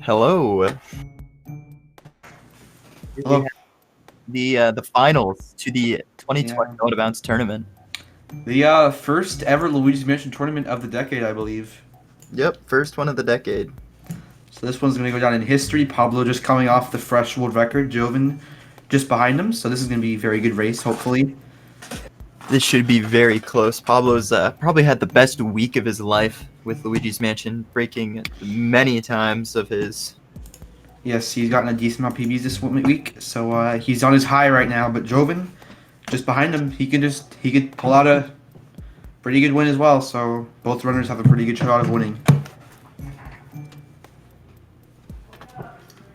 Hello. Here we Hello. have the finals to the 2020 Yeah. Out of Bounds tournament. The first ever Luigi's Mansion tournament of the decade, I believe. Yep, first one of the decade. So this one's going to go down in history. Pablo just coming off the fresh world record. Jovin just behind him. So this is going to be a very good race, hopefully. This should be very close. Pablo's probably had the best week of his life with Luigi's Mansion, breaking many times of his. Yes, he's gotten a decent amount of PBs this week. So he's on his high right now. But Jovin just behind him. He could pull out a pretty good win as well. So both runners have a pretty good shot of winning.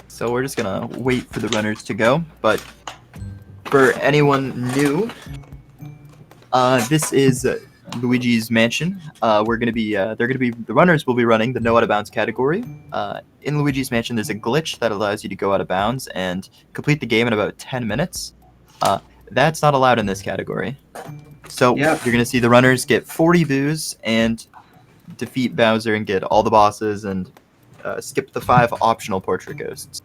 So we're just gonna wait for the runners to go. But for anyone new, this is Luigi's Mansion. The runners will be running the no out of bounds category. In Luigi's Mansion, there's a glitch that allows you to go out of bounds and complete the game in about 10 minutes. That's not allowed in this category. So Yep. you're gonna see the runners get 40 boos and defeat Bowser and get all the bosses and skip the 5 optional portrait ghosts.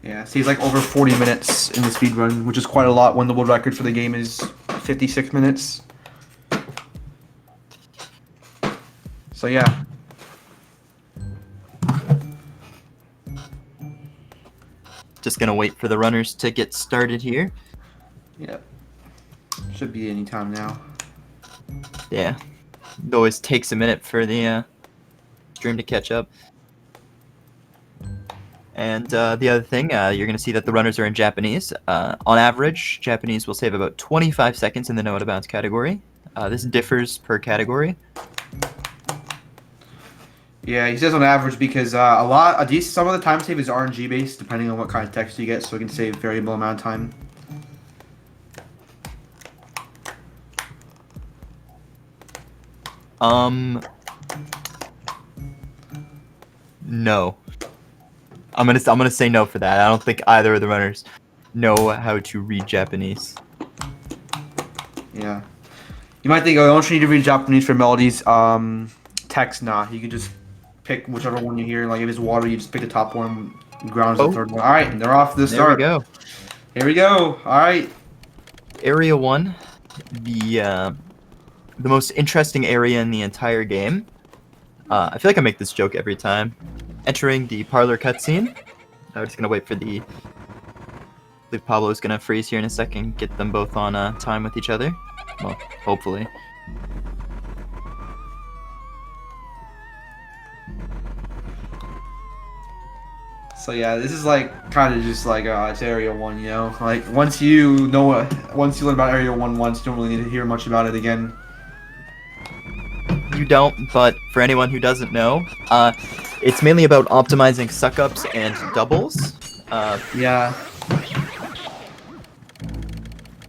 Yeah, so he's like over 40 minutes in the speed run, which is quite a lot when the world record for the game is 56 minutes. So yeah. Just gonna wait for the runners to get started here. Yep. Should be any time now. Yeah, it always takes a minute for the stream to catch up. And the other thing, you're going to see that the runners are in Japanese. On average, Japanese will save about 25 seconds in the no out of bounds category. This differs per category. Yeah, he says on average because some of the time save is RNG based, depending on what kind of text you get, so it can save variable amount of time. No. I'm gonna say no for that. I don't think either of the runners know how to read Japanese. Yeah. You might think, oh, don't you need to read Japanese for melodies? Text, nah. You can just pick whichever one you hear. Like if it's water, you just pick the top one. Ground's the third one. All right, and they're off to the There start. we go. Here we go. All right. Area 1, the most interesting area in the entire game. I feel like I make this joke every time. Entering the parlor cutscene. I'm just gonna wait for I believe Pablo's gonna freeze here in a second. Get them both on time with each other. Well, hopefully. So yeah, this is like kind of just like it's Area 1, you know. Like once you learn about Area 1 once, you don't really need to hear much about it again. You don't, but for anyone who doesn't know, it's mainly about optimizing suck-ups and doubles. Yeah.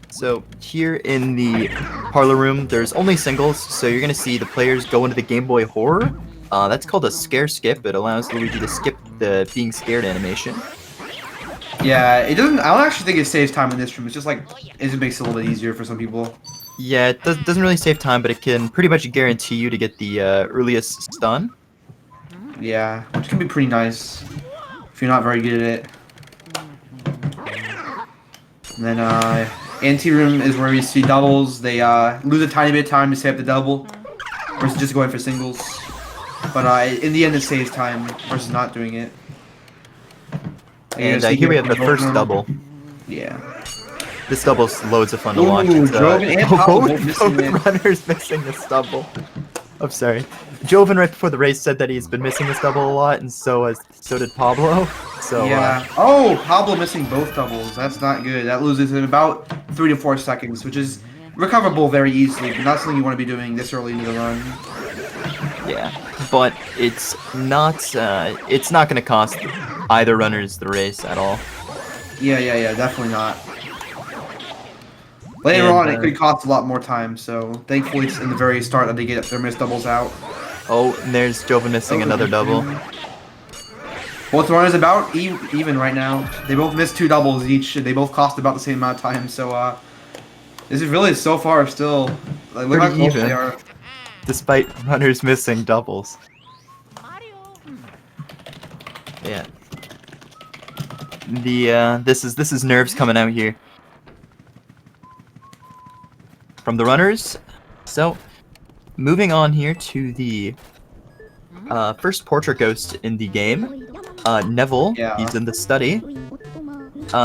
So here in the parlor room, there's only singles, so you're gonna see the players go into the Game Boy Horror. That's called a scare skip. It allows Luigi to skip the being scared animation. Yeah, it doesn't. I don't actually think it saves time in this room. It's just like it makes it a little bit easier for some people. Yeah, it doesn't really save time, but it can pretty much guarantee you to get the earliest stun. Yeah, which can be pretty nice if you're not very good at it. And then ante room is where you see doubles. They lose a tiny bit of time to save the double versus just going for singles. But in the end, it saves time versus not doing it. And here we have the first double. Yeah. This double's loads of fun to Ooh, watch. Jovin and Pablo both missing both it. runners missing this double. I'm sorry. Jovin right before the race said that he's been missing this double a lot, and so did Pablo. So Yeah. Oh, Pablo missing both doubles. That's not good. That loses in about 3 to 4 seconds, which is recoverable very easily, but not something you want to be doing this early in the run. yeah, but it's not going to cost either runners the race at all. Yeah, definitely not. Later And, on, it could cost a lot more time, so thankfully it's in the very start that they get their missed doubles out. Oh, and there's Jovin missing another double. Both runners about even right now. They both missed 2 doubles each. They both cost about the same amount of time, so this is really so far still like look how Pretty close even. they are. despite runners missing doubles. Yeah. This is nerves coming out here from the runners. So, moving on here to the first portrait ghost in the game, Neville. Yeah. He's in the study.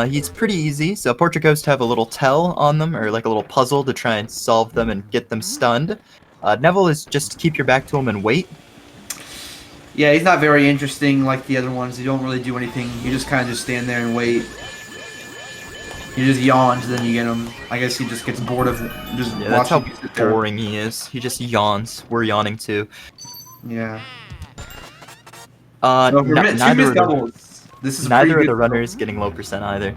He's pretty easy. So portrait ghosts have a little tell on them, or like a little puzzle to try and solve them and get them stunned. Neville is just keep your back to him and wait. Yeah, he's not very interesting like the other ones. They don't really do anything. You just kind of just stand there and wait. He just yawns, then you get him. I guess he just gets bored of just Yeah, that's how watching you sit there. boring he is. He just yawns. We're yawning too. Yeah. Neither of the runners runners. getting low percent either.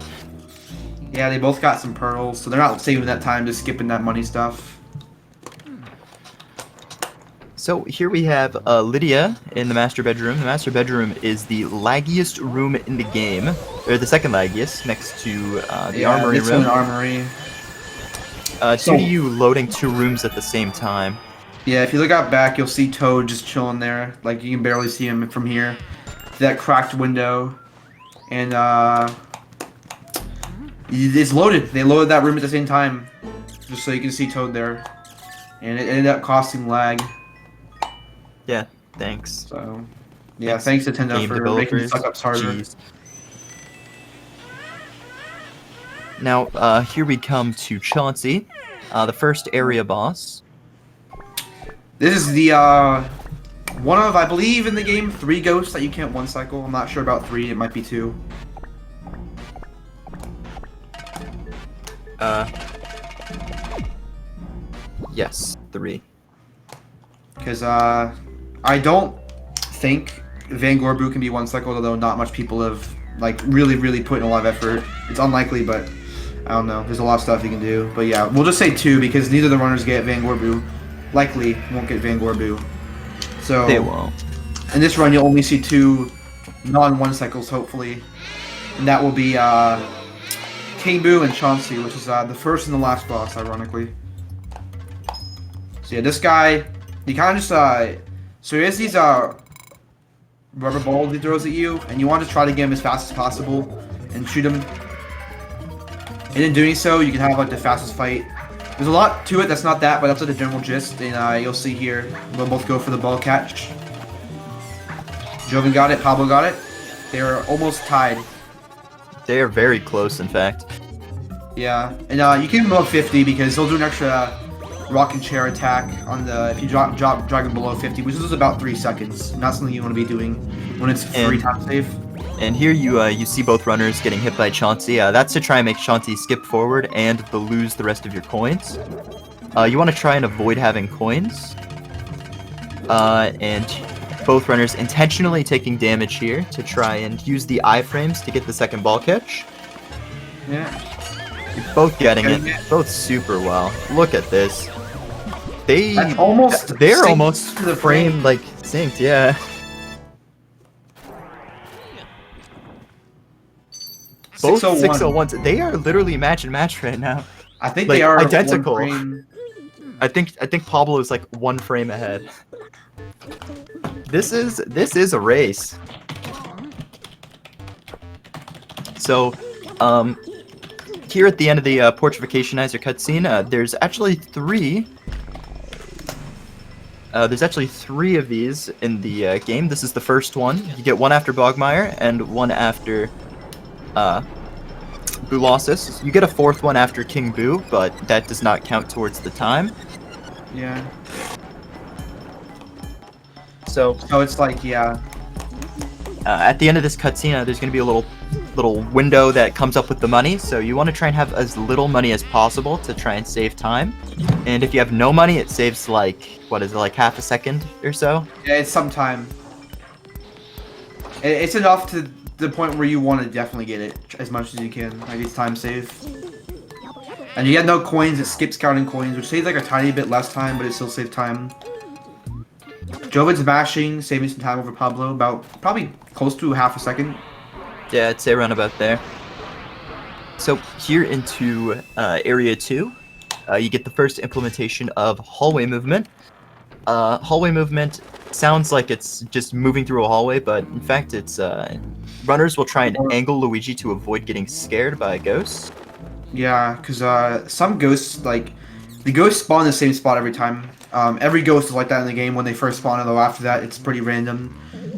Yeah, they both got some pearls, so they're not saving that time to skipping that money stuff. So here we have Lydia in the master bedroom. The master bedroom is the laggiest room in the game, or the second laggiest, next to the armory it's room. an armory. Due to you loading two rooms at the same time. Yeah, if you look out back, you'll see Toad just chilling there. Like, you can barely see him from here. That cracked window. And, it's loaded. They loaded that room at the same time. Just so you can see Toad there. And it ended up costing lag. Yeah, thanks. So, yeah, thanks Nintendo Game for making the developers. suck-ups harder. Jeez. Now, here we come to Chauncey, the first area boss. This is the, one of, I believe in the game, 3 ghosts that you can't one-cycle. I'm not sure about 3, it might be 2. Yes, 3. Because, I don't think Van Gorbu can be one-cycled, although not much people have, like, really put in a lot of effort. It's unlikely, but I don't know. There's a lot of stuff you can do. But yeah, we'll just say 2, because neither of the runners get Van Gorbu. Likely won't get Van Gorbu. So, They won't. in this run, you'll only see 2 non-one-cycles, hopefully. And that will be, King Boo and Chauncey, which is, the first and the last boss, ironically. So yeah, this guy, he kind of just, so he has these, rubber balls he throws at you, and you want to try to get him as fast as possible and shoot him. And in doing so, you can have, like, the fastest fight. There's a lot to it that's not that, but that's like the general gist, and you'll see here, we'll both go for the ball catch. Jovin got it, Pablo got it. They're almost tied. They are very close, in fact. Yeah, and you can above 50 because he'll do an extra rocking chair attack on the if you drop dragon below 50, which is about 3 seconds. Not something you want to be doing when it's free time save. And here you see both runners getting hit by Chauncey. That's to try and make Chauncey skip forward and to lose the rest of your coins. You want to try and avoid having coins. And both runners intentionally taking damage here to try and use the iframes to get the second ball catch. Yeah. You're both getting it, both super well. Look at this. That's almost they're synced almost to the frame like synced, yeah. Both 601. 601s, they are literally match and match right now. I think like, they are identical. 1 frame. I think Pablo is like 1 frame ahead. This is a race. So, here at the end of the Portrificationizer cutscene, there's actually 3. There's actually 3 of these in the game. This is the first one. You get 1 after Bogmire and 1 after Boolossus. You get a 4th one after King Boo, but that does not count towards the time. Yeah. So it's like, yeah. at the end of this cutscene, there's going to be a little window that comes up with the money. So you want to try and have as little money as possible to try and save time. And if you have no money, it saves like, what is it, like half a second or so? Yeah, it's some time. It's enough to the point where you want to definitely get it as much as you can. Like, it's time save. And you get no coins, it skips counting coins, which saves like a tiny bit less time, but it still saves time. Jovin's mashing, saving some time over Pablo, about probably close to half a second. Yeah, I'd say around about there. So here into Area 2, you get the first implementation of hallway movement. hallway movement sounds like it's just moving through a hallway, but in fact, it's runners will try and angle Luigi to avoid getting scared by a ghost. Yeah, because some ghosts, like, the ghosts spawn in the same spot every time. Every ghost is like that in the game when they first spawn, although after that it's pretty random.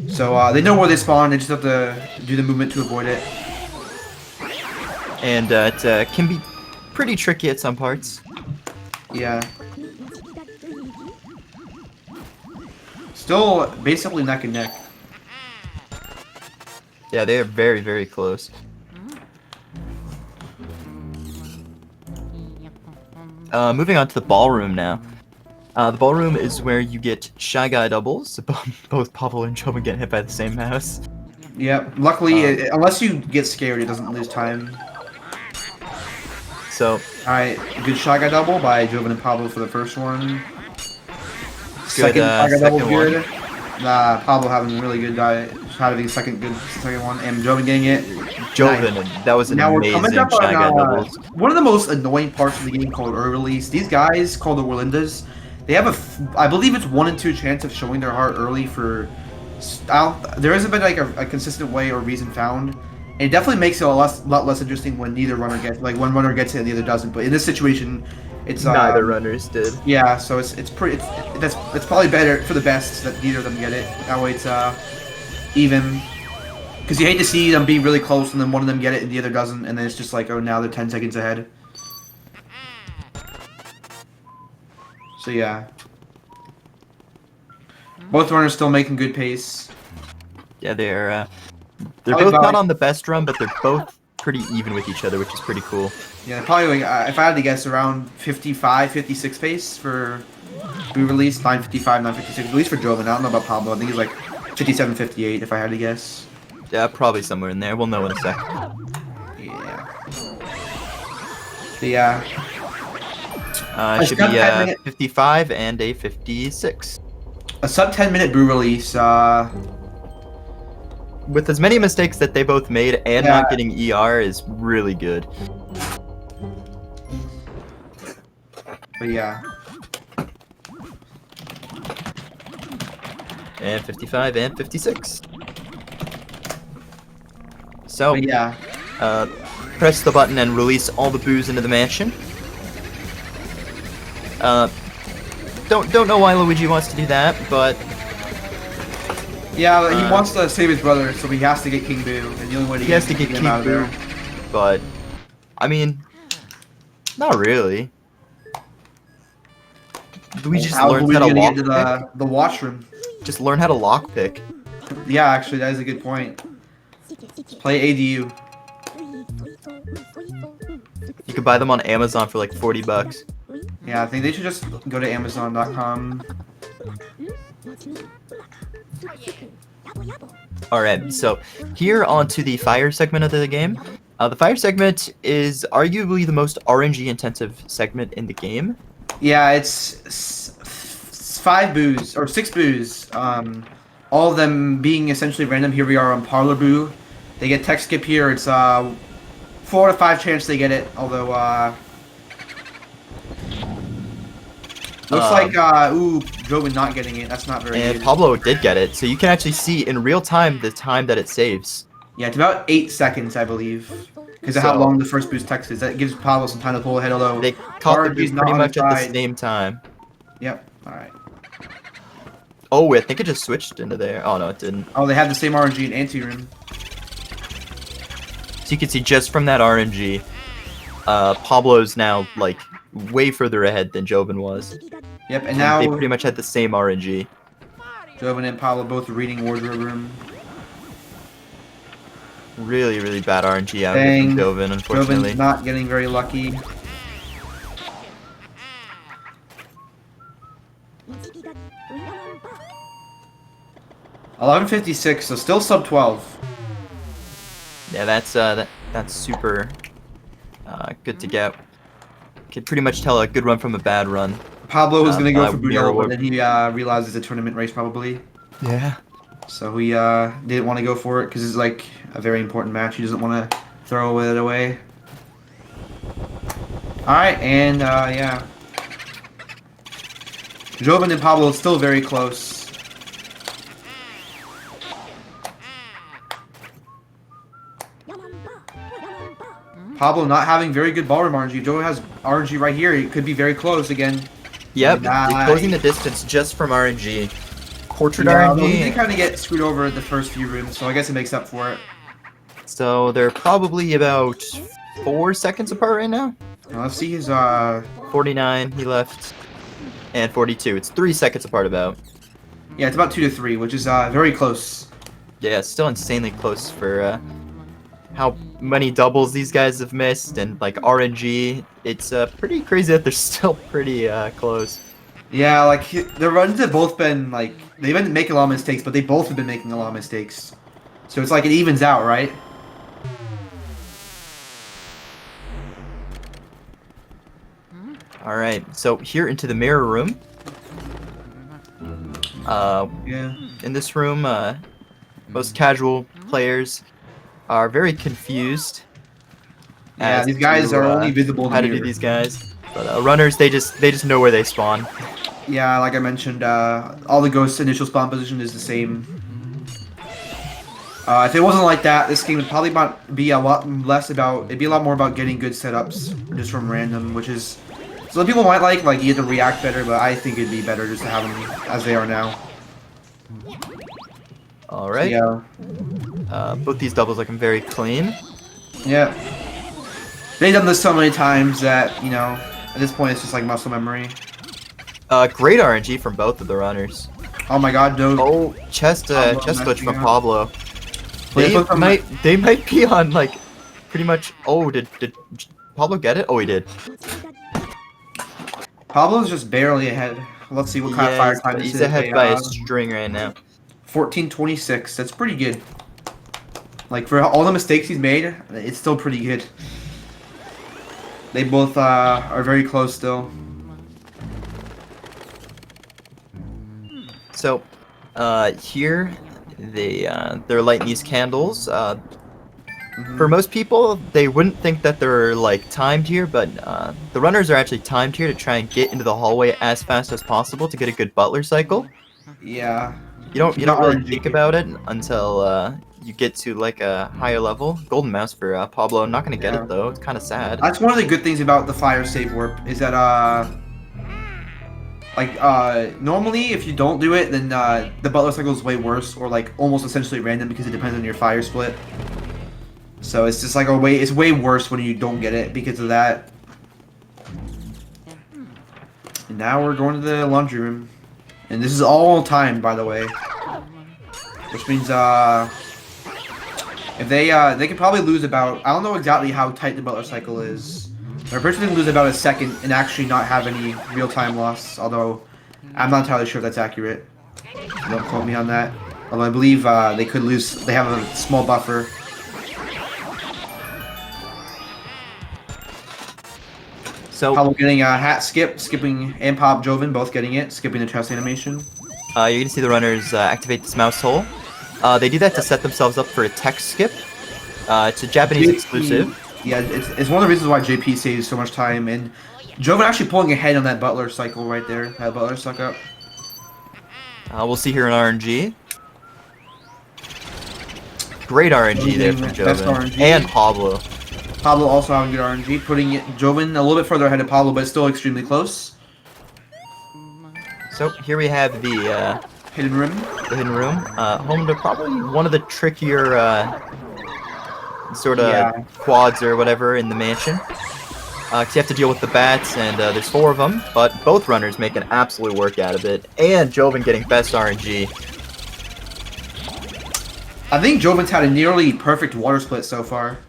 So they know where they spawn, they just have to do the movement to avoid it. And it can be pretty tricky at some parts. Yeah. Still basically neck and neck. Yeah, they are very, very close. Moving on to the ballroom now. The ballroom is where you get Shy Guy doubles. Both Pablo and Jovin get hit by the same mouse. Yeah, luckily, unless you get scared, it doesn't lose time. So, Alright, good Shy Guy double by Jovin and Pablo for the first one. good, Second Shy Guy double second good. one. Pablo having a really good having second one, and Jovin getting it. Jovin, that was an Now we're amazing coming up Shy Guy on doubles. one of the most annoying parts of the game called early release. These guys called the Warlindas, they have I believe it's 1 in 2 chance of showing their heart early for. There hasn't been like a consistent way or reason found. And it definitely makes it a lot less interesting when neither runner gets one runner gets it and the other doesn't. But in this situation, it's Neither runners did. Yeah, so it's probably better for the best that neither of them get it. That way it's even. Because you hate to see them be really close and then one of them get it and the other doesn't, and then it's just like, oh, now they're 10 seconds ahead. So yeah. Both runners still making good pace. Yeah, they're Probably both about- not on the best run, but they're both pretty even with each other, which is pretty cool. Yeah, probably like, if I had to guess, around 55, 56 pace for re-release, 955, 956, at least for Jovin. I don't know about Pablo. I think he's like 57, 58 if I had to guess. Yeah, probably somewhere in there. We'll know in a sec. Yeah. But yeah. It should be sub 10 minute 55 and a 56. a sub 10-minute brew release. With as many mistakes that they both made and Yeah. not getting ER is really good. But yeah. And 55 and 56. So, But yeah. press the button and release all the booze into the mansion. Don't know why Luigi wants to do that, but Yeah, he wants to save his brother, so he has to get King Boo, and the only way he has to get him King out of Boo. there. But I mean, not really. Luigi just How's learns Luigi how to gonna lock get to the washroom? Just learn how to lockpick. Yeah, actually, that is a good point. Play ADU. You could buy them on Amazon for like $40. Yeah, I think they should just go to Amazon.com. Alright, so here onto the fire segment of the game. The fire segment is arguably the most RNG intensive segment in the game. Yeah, it's 5 boos, or 6 boos. All of them being essentially random. Here we are on Parlor Boo. They get tech skip here. It's 4 to 5 chance they get it, although looks like Jovin not getting it. That's not very And good. Pablo did get it, so you can actually see in real time the time that it saves. Yeah, it's about 8 seconds, I believe, because of how So- long the first boost text is. That gives Pablo some time to pull ahead, although They caught the RNG's boost not pretty on much the at the side. same time. Yep. All right. Oh, I think it just switched into there. Oh no, it didn't. Oh, they have the same RNG in Anteroom. So you can see just from that RNG, Pablo's now like way further ahead than Jovin was. Yep, and And now they pretty much had the same RNG. Jovin and Pablo both reading Wardrobe Room. Really, really bad RNG out here from Dang. Jovin, unfortunately. Jovin's not getting very lucky. $11.56, so still sub 12. Yeah, that's super good to get. Could pretty much tell a good run from a bad run. Pablo was gonna go for mirror Bruno, warp. but then he realized it's a tournament race probably. Yeah. So he didn't want to go for it because it's like a very important match. He doesn't want to throw it away. All right, and yeah. Jovin and Pablo still very close. Pablo not having very good ballroom RNG. Jovin has RNG right here. It could be very close again. Yep, Nice. closing the distance just from RNG. Portrait Although he RNG. did kind of get screwed over the first few rooms, so I guess it makes up for it. So they're probably about 4 seconds apart right now. Now let's see his 49 he left, and 42. It's 3 seconds apart about. yeah, it's about 2 to 3, which is very close. Yeah, it's still insanely close for how many doubles these guys have missed, and like RNG. It's pretty crazy that they're still pretty close. Yeah, like the runs have both been like they've been making a lot of mistakes, but they both have been making a lot of mistakes. So it's like it evens out, right? All right, so here into the mirror room. Yeah. In this room, most casual players are very confused. Yeah, as these guys to, are only visible in how the to do mirror. these guys. But runners, they just know where they spawn. Yeah, like I mentioned, all the ghosts' initial spawn position is the same. If it wasn't like that, this game would probably be a lot less about. It'd be a lot more about getting good setups just from random, which is some people might like you have to react better, but I think it'd be better just to have them as they are now. All right. Yeah. Both these doubles looking very clean. Yeah. They've done this so many times that at this point it's just like muscle memory. Great RNG from both of the runners. Oh my God, no. Oh, chest Pablo glitch messing from up. Pablo. Wait, They might be on like pretty much. Oh, did Pablo get it? Oh, he did. Pablo's just barely ahead. Let's see what kind of fire time this is. He's ahead by a string right now. 14:26. That's pretty good. Like for all the mistakes he's made, it's still pretty good. They both are very close still. So, here they're lighting these candles. For most people, they wouldn't think that they're like timed here, but the runners are actually timed here to try and get into the hallway as fast as possible to get a good butler cycle. Yeah. You don't really think about it until you get to like a higher level. Golden mouse for Pablo. I'm not gonna get it though. It's kind of sad. That's one of the good things about the fire save warp is that normally if you don't do it, then the butler cycle is way worse or like almost essentially random because it depends on your fire split. So it's just like it's way worse when you don't get it because of that. And now we're going to the laundry room. And this is all timed, by the way. Which means if they could probably lose about, I don't know exactly how tight the butler cycle is. But I'm pretty sure they can lose about a second and actually not have any real time loss, although I'm not entirely sure if that's accurate. Don't quote me on that. Although I believe they could lose, they have a small buffer. So Pablo getting a hat skip, skipping, and Pop Jovin both getting it, skipping the chest animation. you're gonna see the runners activate this mouse hole. They do that to set themselves up for a tech skip. It's a Japanese exclusive. Yeah, it's one of the reasons why JP saves so much time, and Jovin actually pulling ahead on that butler cycle right there. That butler suck up. We'll see here in RNG. Great RNG there from Best Jovin. RNG. And Pablo. Pablo also having good RNG, putting Jovin a little bit further ahead of Pablo, but still extremely close. So here we have the Hidden room. hidden room. Home to probably one of the trickier sort of quads or whatever in the mansion. Because you have to deal with the bats, and there's 4 of them, but both runners make an absolute work out of it. And Jovin getting best RNG. I think Jovin's had a nearly perfect water split so far.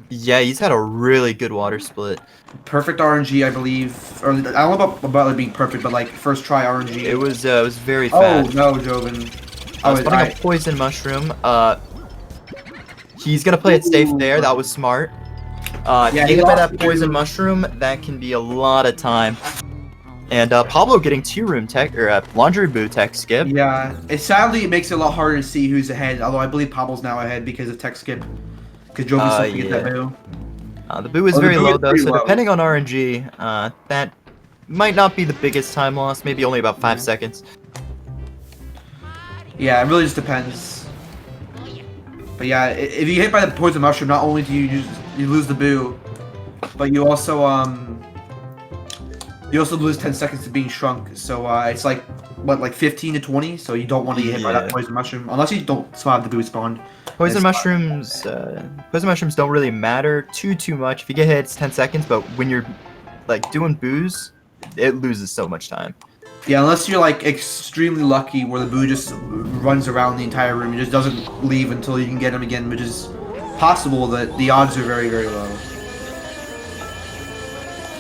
Yeah, he's had a really good water split. Perfect RNG, I believe. Or I don't know about it being perfect, but like first try RNG. It was very Oh fast. no, Jovin. I was putting a poison mushroom. He's gonna play it safe there. That was smart. If you get by that poison mushroom, that can be a lot of time. And Pablo getting 2-room tech or laundry boo tech skip. Yeah, sadly it makes it a lot harder to see who's ahead. Although I believe Pablo's now ahead because of tech skip. Because Jovin's still get that boo. The boo is The very boo low is though, pretty so low. depending on RNG, that might not be the biggest time loss, maybe only about 5 Yeah. seconds. Yeah, it really just depends. But yeah, if you get hit by the poison mushroom, not only do you lose the boo, but you also lose 10 seconds to being shrunk. So it's like what, like 15 to 20. So you don't want to get hit by that Yeah. poison mushroom unless you don't still have the boo spawned. Poison It's- mushrooms don't really matter too much. If you get hit, it's 10 seconds, but when you're like doing boos, it loses so much time. Yeah, unless you're like extremely lucky where the boo just runs around the entire room and just doesn't leave until you can get him again, which is possible, that the odds are very, very low.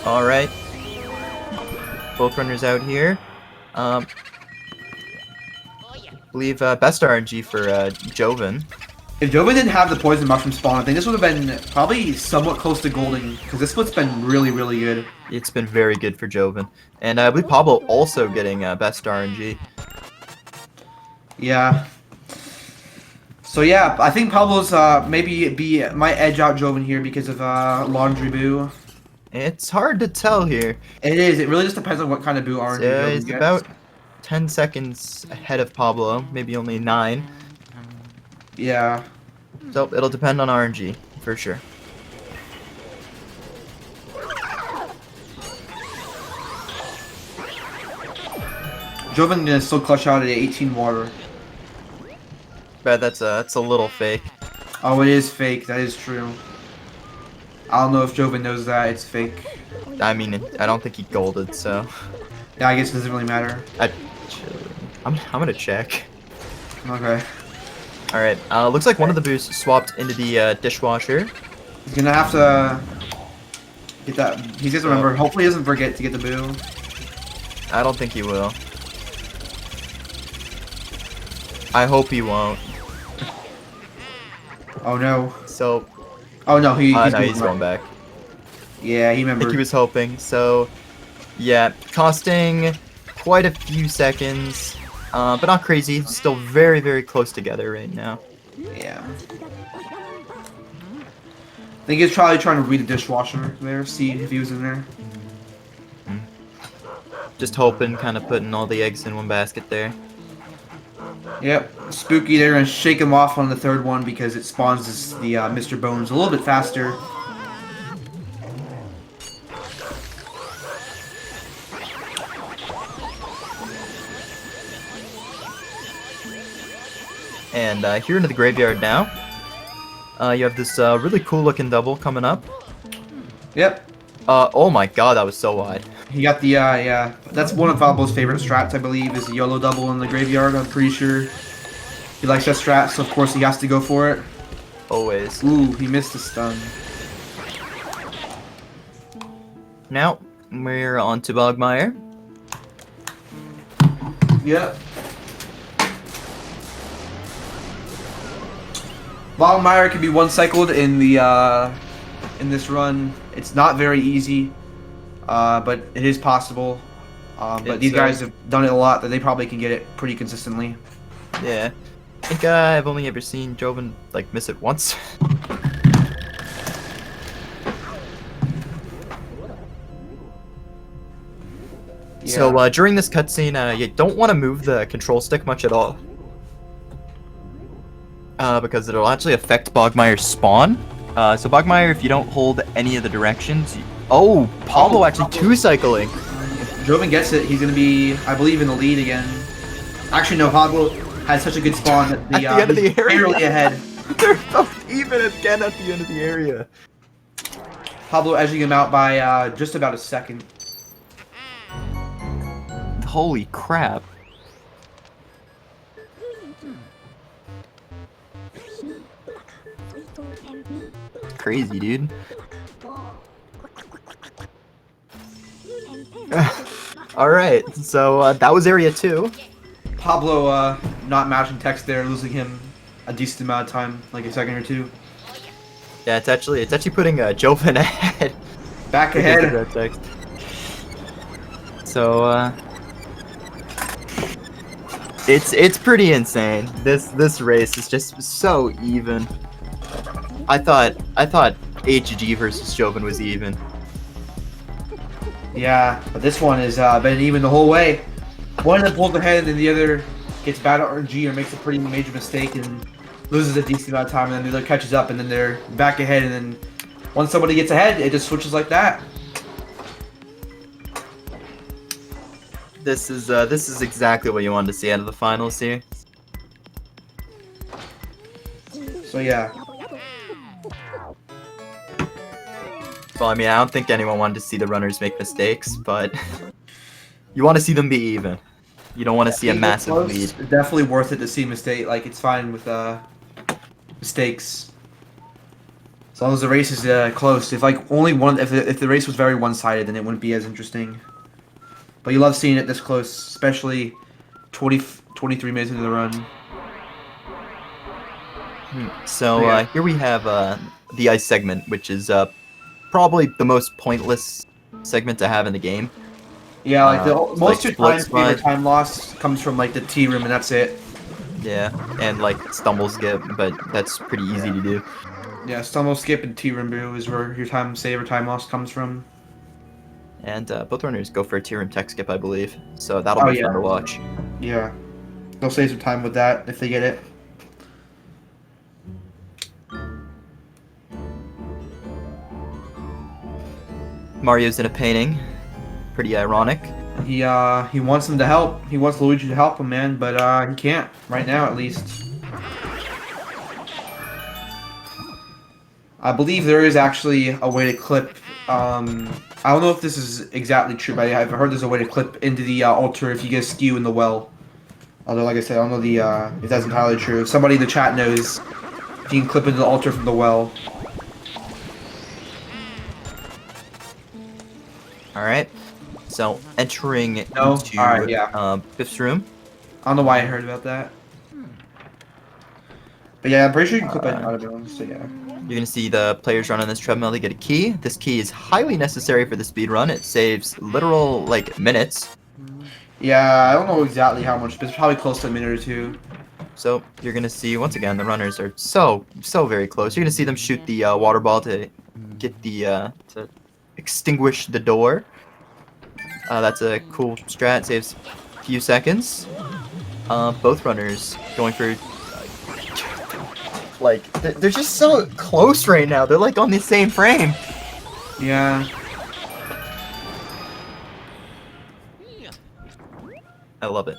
All right, both runners out here. Believe best RNG for Jovin. If Jovin didn't have the poison mushroom spawn, I think this would have been probably somewhat close to golden, because this split's been really, really good. It's been very good for Jovin, and I believe Pablo also getting best RNG. Yeah. So yeah, I think Pablo's might edge out Jovin here because of Laundry Boo. It's hard to tell here. It is. It really just depends on what kind of Boo RNG Jovin It's gets. about 10 seconds ahead of Pablo, maybe only 9. Yeah. So it'll depend on RNG for sure. Jovin gonna still clutch out at 18 water. But that's a little fake. Oh, it is fake. That is true. I don't know if Jovin knows that. It's fake. I mean, I don't think he golded, so Yeah, I guess it doesn't really matter. I'm gonna check. Okay. All right. Looks like one of the boosts swapped into the dishwasher. He's gonna have to get that. He just remember. Hopefully, he doesn't forget to get the boo. I don't think he will. I hope he won't. Oh no. So, Oh no, he's no, going he's going back. Yeah, he I think remembered. he was hoping. So, yeah, costing quite a few seconds, but not crazy. Still very, very close together right now. Yeah. I think he's probably trying to read the dishwasher there, see if he was in there. Just hoping, kind of putting all the eggs in one basket there. Yep. Spooky, they're gonna shake him off on the third one because it spawns the Mr. Bones a little bit faster. And here into the graveyard now. You have this really cool looking double coming up. Yep. Oh my god, that was so wide. He got the, yeah. That's one of Valbo's favorite strats, I believe, is the YOLO double in the graveyard. I'm pretty sure he likes that strat, so of course he has to go for it. Always. Ooh, he missed the stun. Now, we're on to Bogmire. Yep. Longmire can be one-cycled in the, in this run. It's not very easy, but it is possible. But these guys have done it a lot, that they probably can get it pretty consistently. Yeah. I think I've only ever seen Jovin, like, miss it once. Yeah. So, during this cutscene, you don't want to move the control stick much at all. Because it'll actually affect Bogmire's spawn. So Bogmire, if you don't hold any of the directions... Oh, Pablo actually two-cycling. If Jovin gets it, he's going to be, I believe, in the lead again. Actually, no, Pablo had such a good spawn that At the end of the he's area. barely ahead. They're both even again at the end of the area. Pablo edging him out by just about a second. Holy crap. Crazy, dude. Alright, so that was area 2. Pablo not matching text there, losing him a decent amount of time, like a second or two. Yeah, it's actually putting Jovin ahead. Back Because of ahead. that text. So it's pretty insane. This race is just so even. I thought HG versus Jovin was even. Yeah, but this one has been even the whole way. One of them pulls ahead, and then the other gets bad at RNG or makes a pretty major mistake and loses a decent amount of time, and then the other catches up, and then they're back ahead, and then once somebody gets ahead, it just switches like that. This is exactly what you wanted to see out of the finals here. So yeah. Well, I mean, I don't think anyone wanted to see the runners make mistakes, but you want to see them be even. You don't want to see a massive lead. It's definitely worth it to see mistake. Like, it's fine with mistakes. As long as the race is close. If like only one, if the race was very one-sided, then it wouldn't be as interesting. But you love seeing it this close, especially 23 minutes into the run. So here we have the ice segment, which is probably the most pointless segment to have in the game. Yeah, like most like of your favorite time loss comes from like the T room, and that's it. Yeah, and like stumble skip, but that's pretty easy to do. Yeah, stumble skip and T room boo is where your time save or time loss comes from. And both runners go for a T-room tech skip, I believe. So that'll be fun to watch. Yeah, they'll save some time with that if they get it. Mario's in a painting. Pretty ironic. He wants him to help. He wants Luigi to help him, man, but he can't right now, at least. I believe there is actually a way to clip. I don't know if this is exactly true, but I've heard there's a way to clip into the altar if you get skew in the well. Although, like I said, I don't know if that's entirely true. If somebody in the chat knows if you can clip into the altar from the well. Alright. So, entering into Biff's room. I don't know why I heard about that. But yeah, I'm pretty sure you can clip it out of it, so yeah. You're going to see the players run on this treadmill. They get a key. This key is highly necessary for the speed run. It saves literal, like, minutes. Yeah, I don't know exactly how much, but it's probably close to a minute or two. So, you're going to see, once again, the runners are so very close. You're going to see them shoot the water ball to get the, to extinguish the door. That's a cool strat. Saves a few seconds. Both runners going for... like, they're just so close right now. They're, like, on the same frame. Yeah. I love it.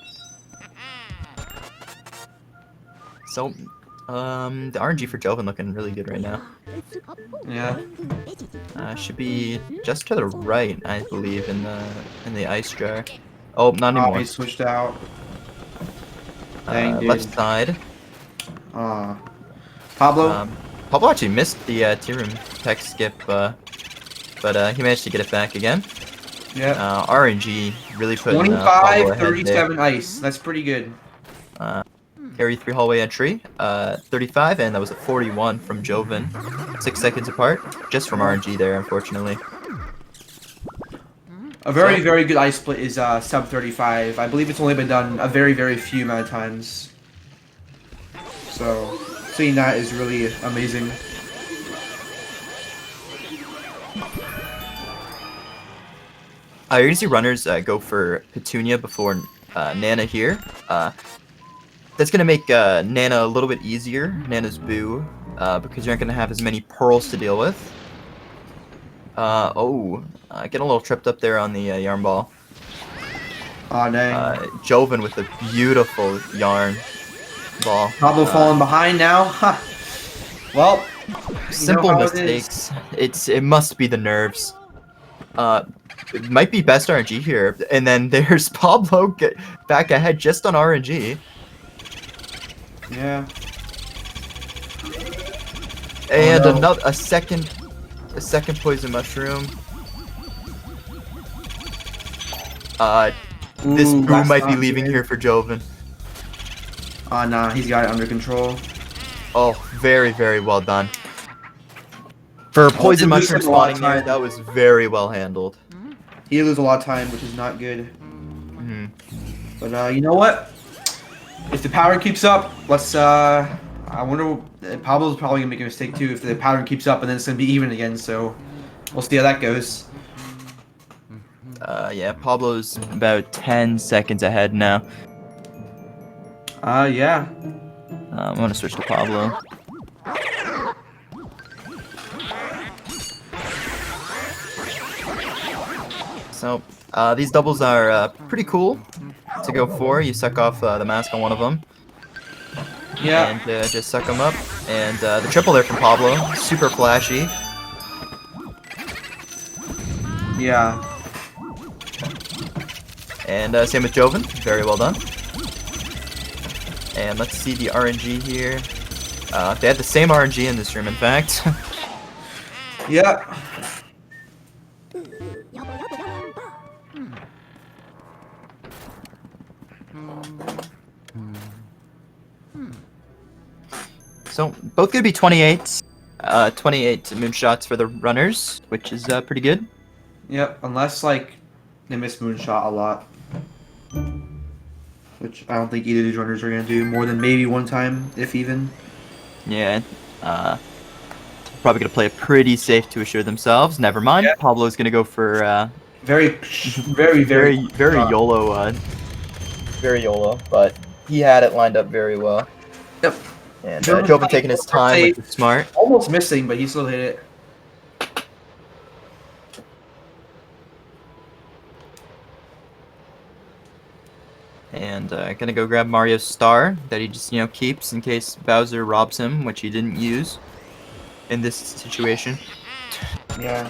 So, the RNG for Jovin looking really good right now. Yeah. Should be just to the right, I believe, in the ice jar. Oh, not anymore. He switched out. Dang, left side. Pablo? Pablo actually missed the T-room tech skip, but he managed to get it back again. Yeah. RNG really putting 25-37 ice. That's pretty good. Carry 3 hallway entry. 35, and that was a 41 from Jovin. 6 seconds apart, just from RNG there, unfortunately. A very good ice split is sub 35. I believe it's only been done a very few amount of times. So seeing that is really amazing. You're gonna see runners go for Petunia before Nana here. That's gonna make Nana a little bit easier, Nana's boo, because you're not gonna have as many pearls to deal with. Getting a little tripped up there on the yarn ball. Aw, dang. Jovin with a beautiful yarn ball. Pablo falling behind now. Huh. Well, simple mistakes. It must be the nerves. It might be best RNG here, and then there's Pablo back ahead just on RNG. Yeah. And a second poison mushroom. This boo might be leaving here for Jovin. Nah, he's got it under control. Oh, very well done. For poison mushroom spawning there, that was very well handled. He loses a lot of time, which is not good. But you know what? If the pattern keeps up, let's I wonder, Pablo's probably gonna make a mistake too if the pattern keeps up, and then it's gonna be even again, so we'll see how that goes. Yeah, Pablo's about 10 seconds ahead now. Yeah. I'm gonna switch to Pablo. So, these doubles are pretty cool to go for. You suck off the mask on one of them. Yeah. And just suck them up. And the triple there from Pablo, super flashy. Yeah. And same with Jovin, very well done. And let's see the RNG here. They had the same RNG in this room, in fact. Yeah. So, both gonna be 28. 28 moonshots for the runners, which is pretty good. Yep. Unless like they miss moonshot a lot, which I don't think either of these runners are gonna do more than maybe one time, if even. Yeah. Probably gonna play it pretty safe to assure themselves. Never mind. Yeah. Pablo's gonna go for Very YOLO. Very YOLO, but he had it lined up very well. Yep. And Jovin taking his time, which is smart. Almost missing, but he still hit it. And gonna go grab Mario's star that he just keeps in case Bowser robs him, which he didn't use in this situation. Yeah.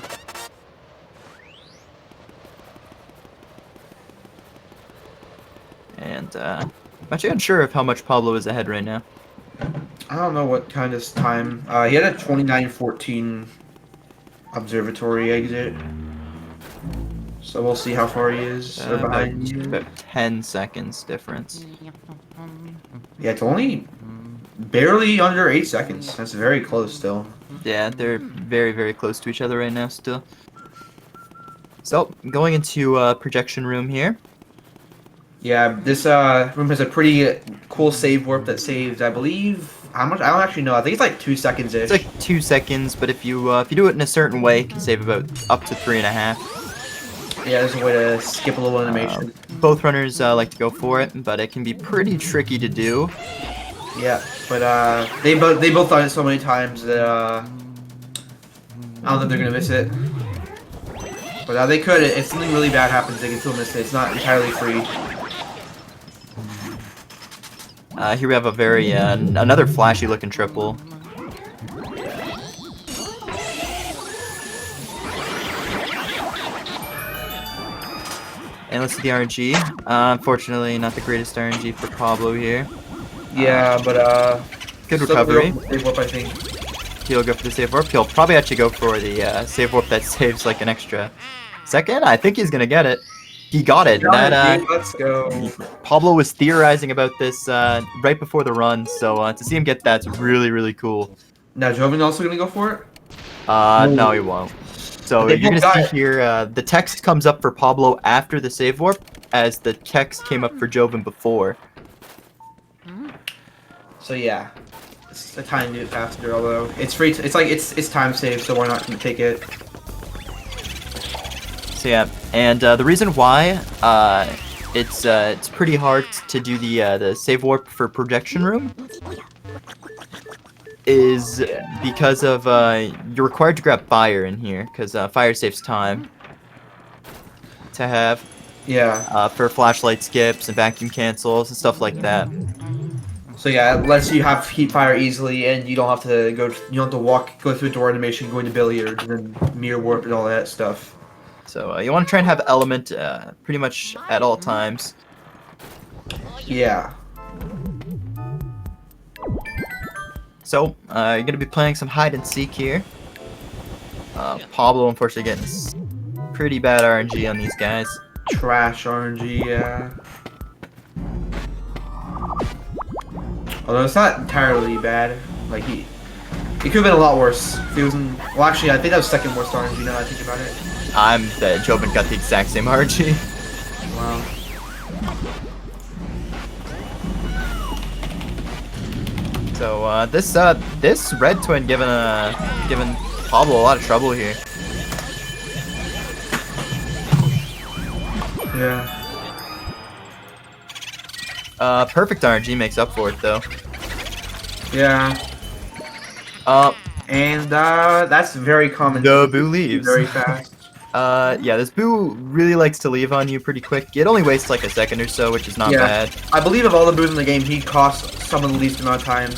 And I'm actually unsure of how much Pablo is ahead right now. I don't know what kind of time. He had a 29:14 observatory exit. So we'll see how far he is. They're behind you. About 10 seconds difference. Yeah, it's only barely under 8 seconds. That's very close still. Yeah, they're very, very close to each other right now still. So, going into projection room here. Yeah, this room has a pretty cool save warp that saves, I believe, how much? I don't actually know. I think it's like 2 seconds ish. It's like 2 seconds, but if you do it in a certain way, it can save about up to 3.5. Yeah, there's a way to skip a little animation. Both runners like to go for it, but it can be pretty tricky to do. Yeah, but they both done it so many times that I don't think they're gonna miss it. But they could. If something really bad happens, they can still miss it. It's not entirely free. Here we have a very another flashy looking triple. And let's see the RNG. Unfortunately, not the greatest RNG for Pablo here. Yeah, but good recovery. Save warp, I think. He'll go for the save warp. He'll probably actually go for the save warp that saves like an extra second. I think he's gonna get it. He got it. Let's go. Pablo was theorizing about this right before the run, so to see him get that's really, really cool. Now Jovin also gonna go for it? No, he won't. So you're gonna see here the text comes up for Pablo after the save warp, as the text came up for Jovin before. So yeah, it's a tiny bit faster. Although it's free. It's like it's time saved, so why not take it? So yeah, and the reason why it's pretty hard to do the save warp for projection room is because of you're required to grab fire in here because fire saves time to have. Yeah. For flashlight skips and vacuum cancels and stuff like that. So yeah, it lets you have heat fire easily, and you don't have to go. You don't have to go through door animation, go into billiards, and then mirror warp and all that stuff. So you want to try and have element pretty much at all times. Yeah. So you're gonna be playing some hide and seek here. Pablo unfortunately getting pretty bad RNG on these guys. Trash RNG, yeah. Although it's not entirely bad. Like it could have been a lot worse if he was in. Well, actually, I think that was second worst RNG. Now that I think about it. Jovin got the exact same RNG. Wow. So this red twin giving Pablo a lot of trouble here. Yeah. Perfect RNG makes up for it though. Yeah. And that's very common. The Boo leaves. Very fast. Yeah, this Boo really likes to leave on you pretty quick. It only wastes like a second or so, which is not bad. I believe of all the Boos in the game, he costs someone the least amount of time.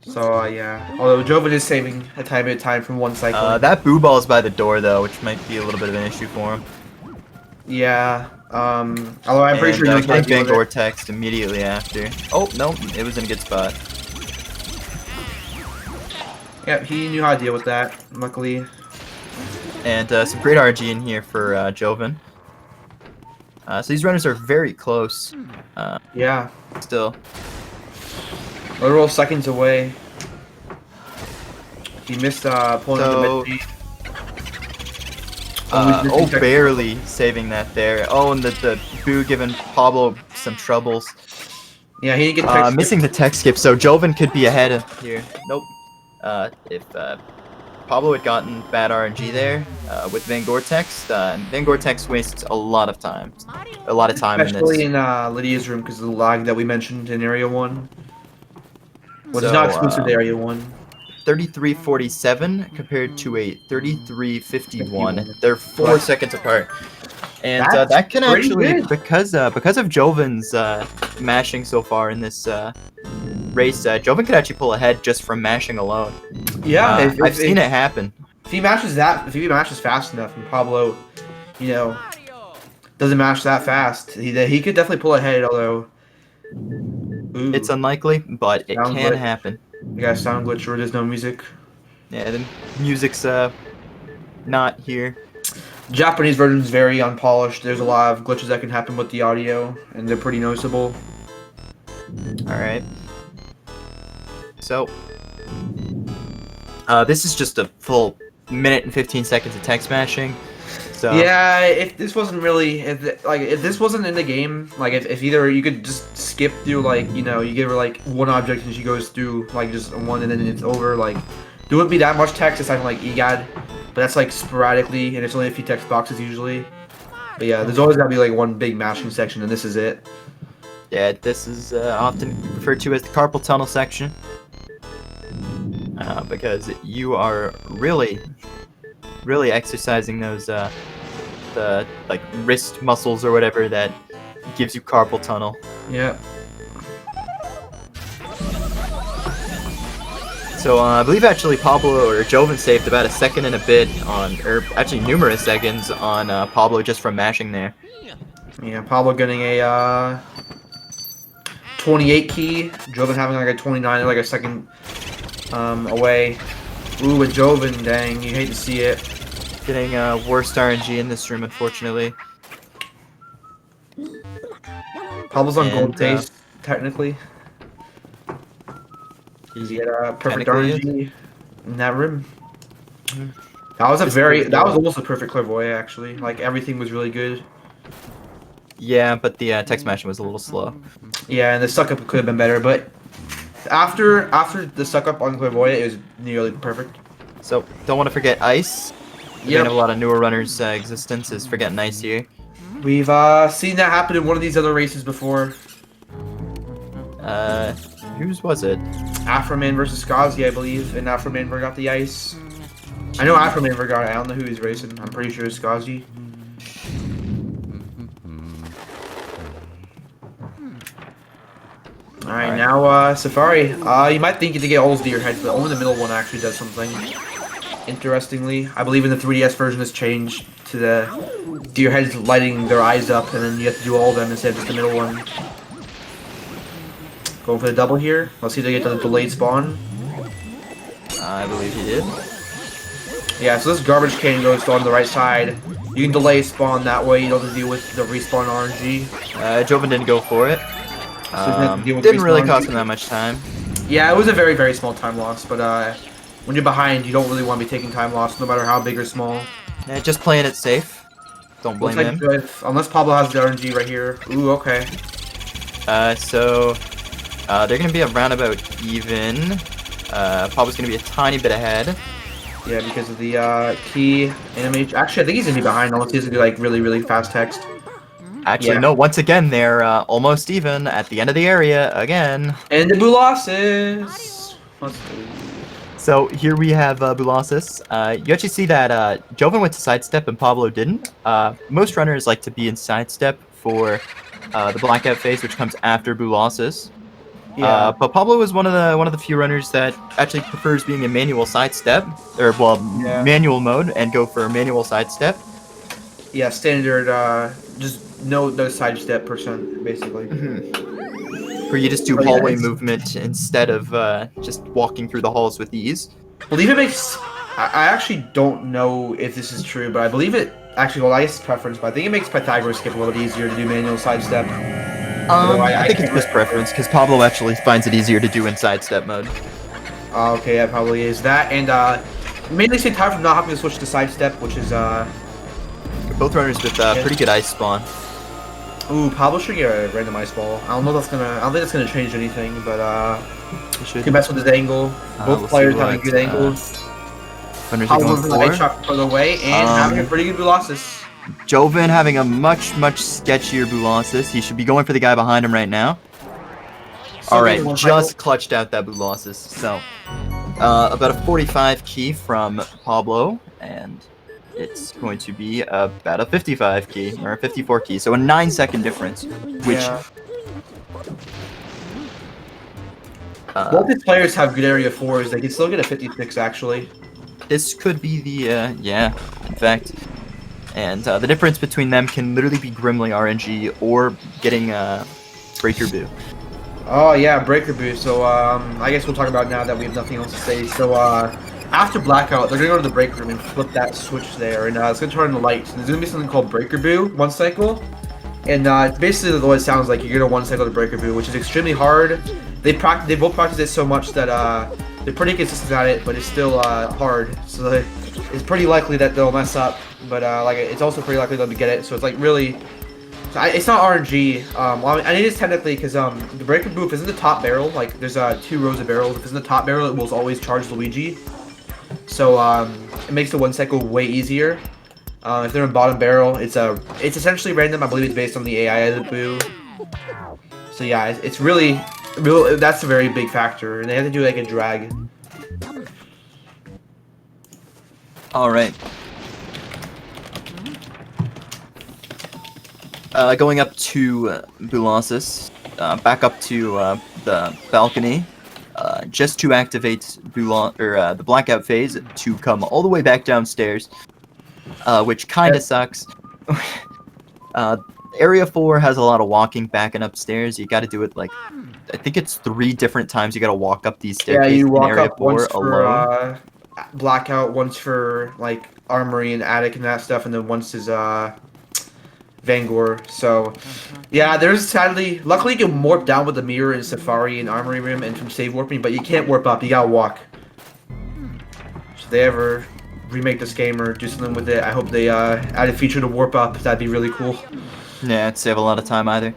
So, yeah. Although Jovin is saving a tiny bit of time from one cycle. That Boo ball is by the door, though, which might be a little bit of an issue for him. Yeah. Although I'm pretty sure he he knows how to getting deal Van with it. Gore-Text immediately after. Oh, no, it was in a good spot. Yeah, he knew how to deal with that, luckily. And some great RG in here for Jovin. So these runners are very close. Yeah. Still. Literal seconds away. He missed pulling So, the mid. oh, barely saving that there. Oh, and the Boo giving Pablo some troubles. Yeah, he didn't get tech missing the tech skip, so Jovin could be ahead of here. Nope. If Pablo had gotten bad RNG there with Van Gore-Text, Van Gore-Text wastes a lot of time. A lot of time especially in this. in Lydia's room because of the lag that we mentioned in Area 1. Which is So, not exclusive to Area 1. 33:47 compared to a 33:51. They're 4 seconds apart, and that can pretty actually good. because of Jovin's mashing so far in this race. Jovin could actually pull ahead just from mashing alone. Yeah, I've seen it happen. If he mashes fast enough, and Pablo, you know, doesn't mash that fast, he could definitely pull ahead. Although, ooh, It's unlikely, but it Sounds can like- happen. you got a sound glitch or there's no music. Yeah, the music's not here. Japanese version is very unpolished. There's a lot of glitches that can happen with the audio, and they're pretty noticeable. All right. So, this is just a full minute and 15 seconds of text smashing. So Yeah, if this wasn't really, if this wasn't in the game, like if either you could just skip through, like, you know, you give her like one object and she goes through like just one and then it's over, like there wouldn't be that much text aside from like EGAD, but that's like sporadically and it's only a few text boxes usually. But yeah, there's always gotta be like one big mashing section and this is it. yeah, this is often referred to as the carpal tunnel section because you are really exercising those the like wrist muscles or whatever that gives you carpal tunnel. Yeah. So I believe actually Pablo or Jovin saved about a second and a bit on, or actually numerous seconds on Pablo just from mashing there. Yeah, Pablo getting a 28 key, Jovin having like a 29, like a second away. Ooh, with Jovin, dang, you hate to see it. Getting worst RNG in this room, unfortunately. Pablo's on gold And, pace, technically. He had a perfect technically RNG in that room. That was that was almost a perfect clairvoyant, actually. Like, everything was really good. Yeah, but the text smashing was a little slow. Yeah, and the suck up could have been better, but after the suck up on clairvoyant, it was nearly perfect. So don't want to forget ice. Yep. A lot of newer runners' existence is forgetting ice here. We've seen that happen in one of these other races before. Whose was it? Afroman versus Skazi, I believe, and Afroman got the ice. I know Afroman got it. I don't know who he's racing. I'm pretty sure it's Skazi. Alright, now Safari. You might think you to get all deer heads, but only the middle one actually does something. Interestingly, I believe in the 3DS version it's changed to the deer heads lighting their eyes up, and then you have to do all of them instead of just the middle one. Going for the double here. Let's see if they get to the delayed spawn. I believe he did. Yeah, so this garbage can goes on the right side. You can delay spawn that way. You don't have to deal with the respawn RNG. Jovin didn't go for it. Didn't really cost him that much time. Yeah, it was a very, very small time loss, but when you're behind, you don't really want to be taking time loss, no matter how big or small. Yeah, just playing it safe. Don't blame him. Unless Pablo has the RNG right here. Ooh, okay. So they're gonna be around about even. Pablo's gonna be a tiny bit ahead. Yeah, because of the key animation. Actually, I think he's gonna be behind unless he has to do like really, really fast text. Actually, Yeah. no. Once again, they're almost even at the end of the area again. And the blue losses. Let's go. So here we have Bulasis. You actually see that Jovin went to sidestep and Pablo didn't. Most runners like to be in sidestep for the blackout phase, which comes after Bulasis. Yeah. But Pablo is one of the few runners that actually prefers being in manual sidestep, or well, Yeah. manual mode, and go for manual sidestep. Yeah, standard, just no sidestep percent, basically. Where you just do Oh, yeah, hallway it's- movement instead of just walking through the halls with ease. I believe it makes. I actually don't know if this is true, but I believe it. Actually, well, I guess it's preference, but I think it makes Pythagoras skip a little bit easier to do manual sidestep. Although I think it's can't just remember. preference because Pablo actually finds it easier to do in sidestep mode. Okay, yeah, probably is that, and mainly say time from not having to switch to sidestep, which is Both runners with pretty good ice spawn. Ooh, Pablo should get a random ice ball. I don't know if that's gonna. I don't think that's gonna change anything, but He should. can mess with his angle. Both We'll players see having what, good angles. Runners are Pablo going moving the ice for. shot further away and having a pretty good Bulasis. Jovin having a much sketchier Bulasis. He should be going for the guy behind him right now. Alright, just clutched out that Bulasis. So, about a 45 key from Pablo, and it's going to be about a 55 key, or a 54 key. So a 9-second difference, which... Yeah. Both these players have good area 4s. They can still get a 56, actually. This could be the, yeah, in fact. And the difference between them can literally be Grimly RNG or getting Breaker Boo. Oh, yeah, Breaker Boo. So, I guess we'll talk about it now that we have nothing else to say. So, after Blackout, they're going to go to the Break Room and flip that switch there. And it's going to turn on the lights. And there's going to be something called Breaker Boo, one cycle. And basically, the way it sounds like, you're going to one cycle the Breaker Boo, which is extremely hard. They both practice it so much that they're pretty consistent at it, but it's still hard. So it's pretty likely that they'll mess up. But like it's also pretty likely they'll get it. So it's like really, it's not RNG. Well, and it is technically because the Breaker Boo, if it's in the top barrel, like there's 2 rows of barrels. If it's in the top barrel, it will always charge Luigi. So it makes the one cycle way easier. If they're in bottom barrel, it's essentially random. I believe it's based on the AI of the Boo. So yeah, it's really, that's a very big factor, and they have to do like a drag. All right. Going up to Bulasis, back up to the balcony, just to activate the blackout phase to come all the way back downstairs, which kind of sucks. Area 4 has a lot of walking back and upstairs. You got to do it like, I think it's 3 different times you got to walk up these staircases. Yeah, you walk in Area up 4 once for alone. Blackout, once for like Armory and Attic and that stuff, and then once is Vangor. So yeah, there's sadly, luckily you can warp down with the mirror in Safari and Armory Room and from save warping, but you can't warp up. You gotta walk. So if they ever remake this game or do something with it, I hope they add a feature to warp up. That'd be really cool. Yeah, it'd save a lot of time either.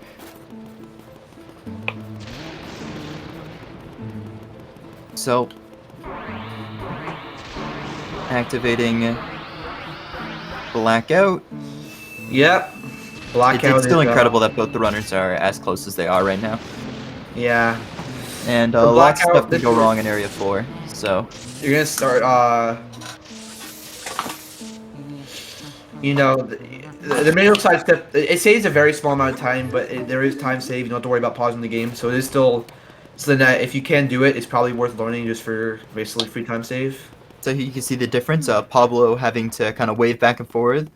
So, activating Blackout. Yep. Blackout. It's still incredible that both the runners are as close as they are right now. Yeah. And The lots of Blackout, stuff can go wrong in Area 4, so... You're gonna start, you know, the manual side step, it saves a very small amount of time, but there is time save. You don't have to worry about pausing the game, so it is still, so then if you can do it, it's probably worth learning just for basically free time save. So you can see the difference, Pablo having to kind of wave back and forth,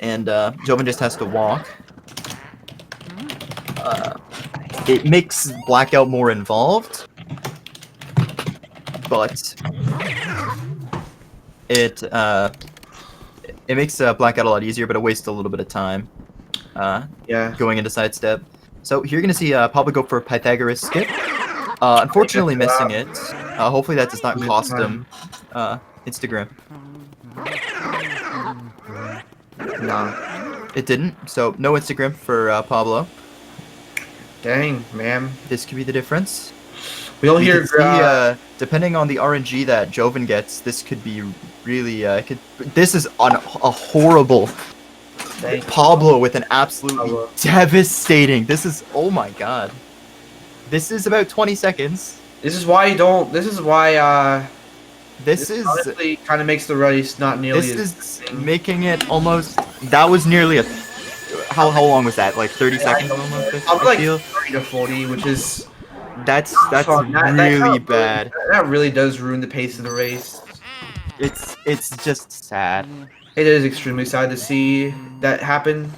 and Jovin just has to walk. It makes Blackout more involved, but it makes Blackout a lot easier, but it wastes a little bit of time Yeah. going into sidestep. So here you're going to see Pablo go for a Pythagoras skip. Unfortunately missing it. Hopefully that does not cost him Instagram. Nah. It didn't, so no Instagram for Pablo. Dang, man. This could be the difference. We don't We hear. could see, depending on the RNG that Jovin gets, this could be really. This is on a horrible Pablo with an absolutely Pablo. devastating. This is. Oh my god. This is about 20 seconds. This is why you don't. This is why. This is. Honestly kind of makes the race not nearly This as. is making it almost. That was nearly a. How long was that? Like 30 seconds almost. I'm I like feel 30 to 40, which is. that's That really really- bad. That really does ruin the pace of the race. It's just sad. It is extremely sad to see that happen.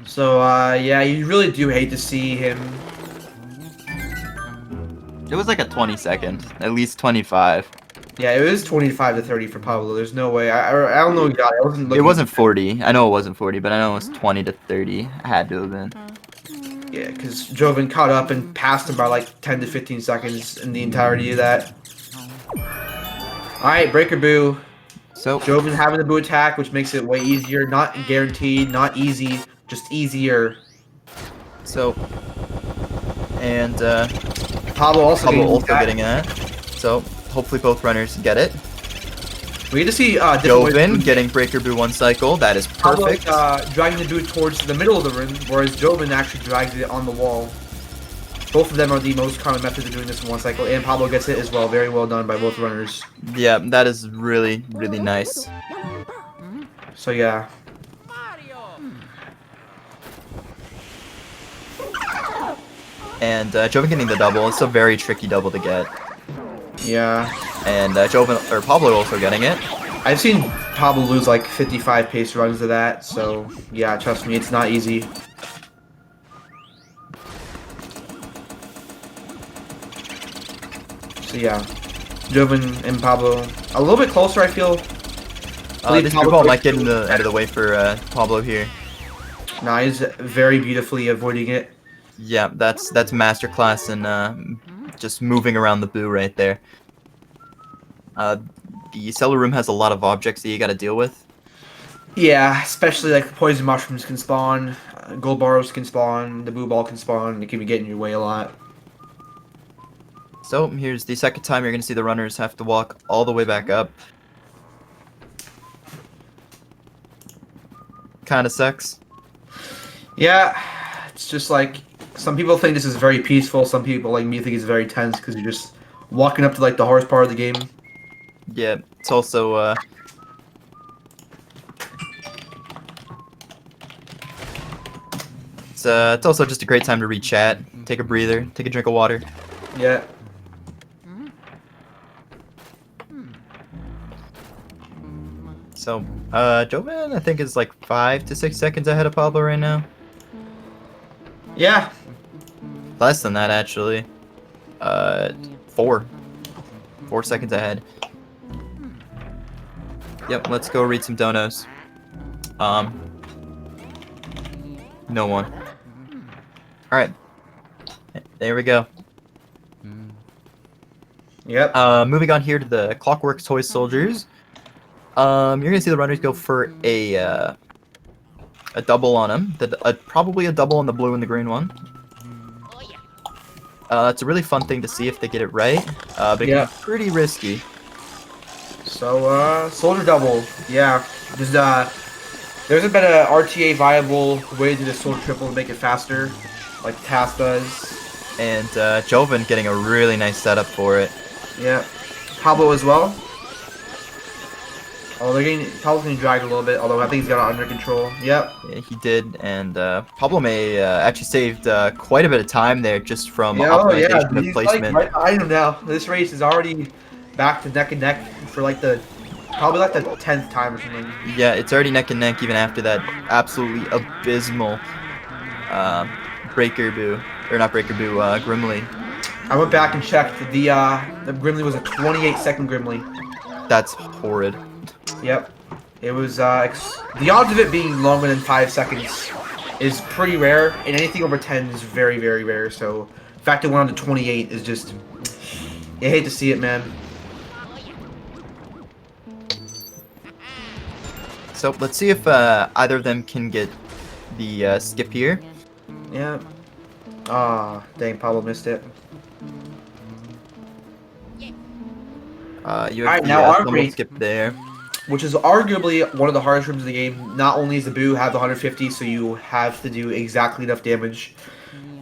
So, yeah, you really do hate to see him. It was like a 20 second, at least 25. Yeah, it was 25 to 30 for Pablo. There's no way. I don't know. God, I wasn't It looking. wasn't 40. I know it wasn't 40, but I know it was 20 to 30. Had to have been. Yeah, because Jovin caught up and passed him by like 10 to 15 seconds in the entirety of that. Alright, Breaker Boo. So Jovin having the boo attack, which makes it way easier. Not guaranteed, not easy, just easier. and Pablo also getting that. So hopefully both runners get it. We get to see different ways Jovin to- getting Breaker Boo one cycle. That is perfect. Pablo, dragging the boo towards the middle of the rim, whereas Jovin actually drags it on the wall. Both of them are the most common methods of doing this in one cycle, and Pablo gets it as well. Very well done by both runners. Yeah, that is really, really nice. So yeah. And Jovin getting the double. It's a very tricky double to get. Yeah. And Pablo also getting it. I've seen Pablo lose like 55 pace runs to that, so yeah, trust me, it's not easy. So yeah, Jovin and Pablo a little bit closer, I feel. This blue ball might get out of the way for Pablo here. Nah, he's very beautifully avoiding it. Yeah, that's masterclass in just moving around the boo right there. The cellar room has a lot of objects that you got to deal with. Yeah, especially like poison mushrooms can spawn, gold bars can spawn, the boo ball can spawn. It can be getting in your way a lot. So here's the second time you're going to see the runners have to walk all the way back up. Kind of sucks. Yeah, it's just like some people think this is very peaceful. Some people like me think it's very tense because you're just walking up to like the hardest part of the game. Yeah, it's also it's also just a great time to read chat, take a breather, take a drink of water. Yeah. So, Jovin, I think, is like 5 to 6 seconds ahead of Pablo right now. Yeah. Less than that, actually. 4 seconds ahead. Yep, let's go read some donos. No one. Alright. There we go. Yep. Moving on here to the Clockwork Toy Soldiers. You're gonna see the runners go for a double on him. Probably a double on the blue and the green one. It's a really fun thing to see if they get it right. But it can be pretty risky. So, soldier double. Yeah. Just, there's been a RTA viable way to do the soldier triple to make it faster, like TAS does. And Jovin getting a really nice setup for it. Yeah. Pablo as well. Oh, Pablo's getting dragged a little bit, although I think he's got it under control. Yep. Yeah, he did, and Pablo may actually saved quite a bit of time there just from Yeah, optimization of he's placement. like right behind him now. This race is already back to neck and neck for like probably like the 10th time or something. Yeah, it's already neck and neck even after that absolutely abysmal Breaker Boo, or not Breaker Boo, Grimly. I went back and checked. The Grimly was a 28-second Grimly. That's horrid. Yep. It was, the odds of it being longer than 5 seconds is pretty rare, and anything over 10 is very, very rare, so the fact it went on to 28 is just, you hate to see it, man. So let's see if either of them can get the skip here. Yeah. Ah, dang, Pablo missed it. You Alright, have now the our fumble break. skip there. Which is arguably one of the hardest rooms of the game. Not only is the Boo have the 150, so you have to do exactly enough damage,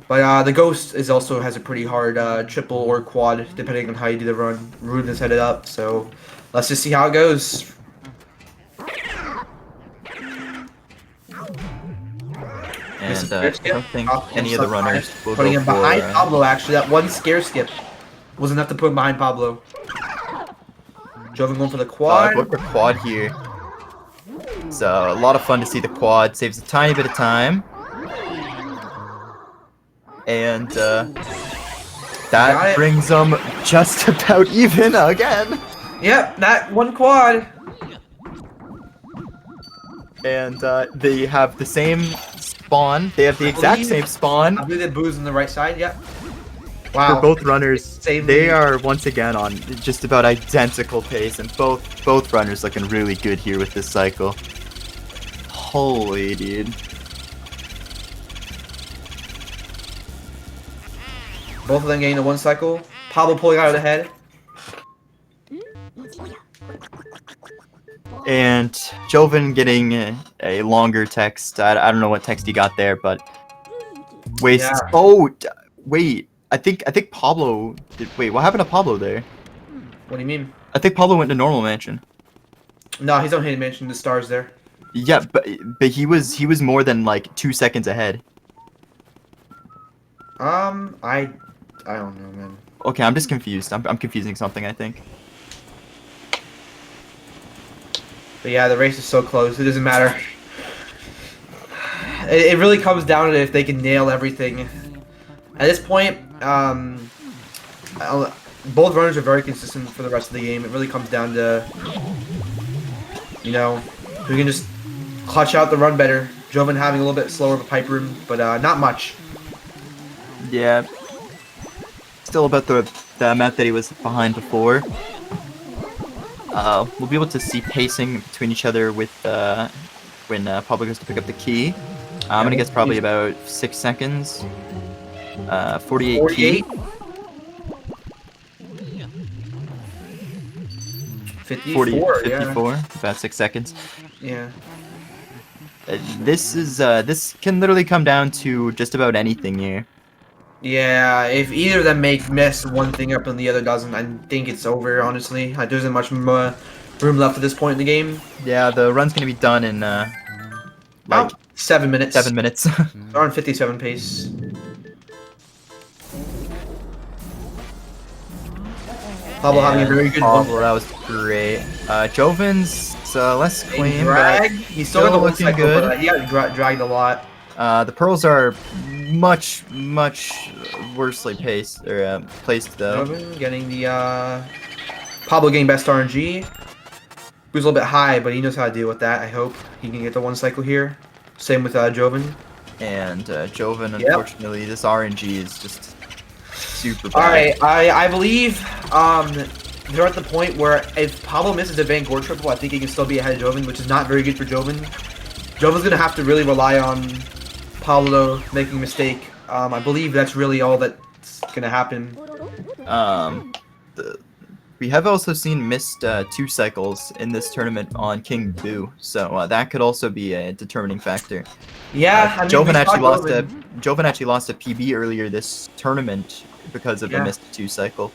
but the Ghost is also has a pretty hard triple or quad, depending on how you do the run. Rune has set it up, so let's just see how it goes. And I don't think any of the runners will putting go him behind for... Pablo, actually. That one scare skip was enough to put him behind Pablo. Jovin going for the quad. going for quad here. So a lot of fun to see the quad. Saves a tiny bit of time. And that brings them just about even again. Yep, that one quad. And they have the same spawn. They have the exact same spawn. I believe the Boo's on the right side, yep. Wow. For both runners, Same they lead. are once again on just about identical pace, and both runners looking really good here with this cycle. Holy dude. Both of them getting the one cycle. Pablo pulling out of the head. And Jovin getting a longer text. I don't know what text he got there, but wastes. Yeah. Oh, wait. I think Pablo did. Wait, what happened to Pablo there? What do you mean? I think Pablo went to normal mansion. No, he's on Hidden Mansion. The stars there. Yeah, but he was more than like 2 seconds ahead. I don't know, man. Okay, I'm just confused. I'm confusing something, I think. But yeah, the race is so close. It doesn't matter. It really comes down to if they can nail everything. At this point, both runners are very consistent for the rest of the game. It really comes down to, you know, who can just clutch out the run better. Jovin having a little bit slower of a pipe room, but not much. Yeah. Still about the amount that he was behind before. We'll be able to see pacing between each other with when Pablo goes to pick up the key. I'm gonna guess probably about 6 seconds. 48 key. 54, 54, about 6 seconds. Yeah. This can literally come down to just about anything here. Yeah, if either of them mess one thing up and the other doesn't, I think it's over, honestly. There isn't much room left at this point in the game. Yeah, the run's gonna be done in like about 7 minutes. 7 minutes. They're on 57 pace. Pablo having a very good one. Pablo, that was great. Jovin's less clean, drag. but He's still got the one looking cycle, good. but he got dragged a lot. The pearls are much worsely placed though. Jovin getting the Pablo getting best RNG. He was a little bit high, but he knows how to deal with that. I hope he can get the one cycle here. Same with Jovin. And Jovin, unfortunately, this RNG is just super bad. Alright, I believe they're at the point where if Pablo misses a Van Gore triple, I think he can still be ahead of Jovin, which is not very good for Jovin. Jovin's gonna have to really rely on Pablo making a mistake. I believe that's really all that's gonna happen. We have also seen missed 2 cycles in this tournament on King Boo, so that could also be a determining factor. Yeah, I mean, Jovin actually lost a PB earlier this tournament because of a missed 2 cycle.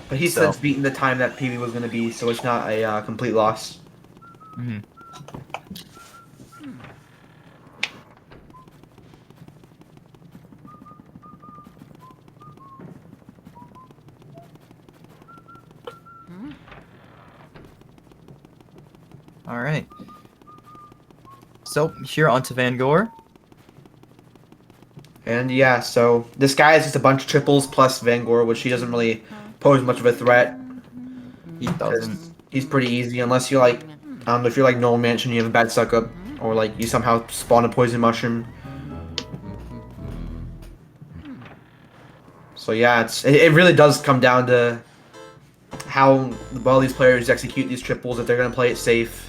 But he's since beaten the time that PB was gonna be, so it's not a complete loss. Mm-hmm. Alright. So, here onto Van Gore. And yeah, so this guy is just a bunch of triples plus Van Gore, which he doesn't really pose much of a threat. He doesn't. He's pretty easy, unless you're like, if you're like Noel Mansion, you have a bad suck up, or like you somehow spawn a poison mushroom. So yeah, it really does come down to how well these players execute these triples, if they're gonna play it safe.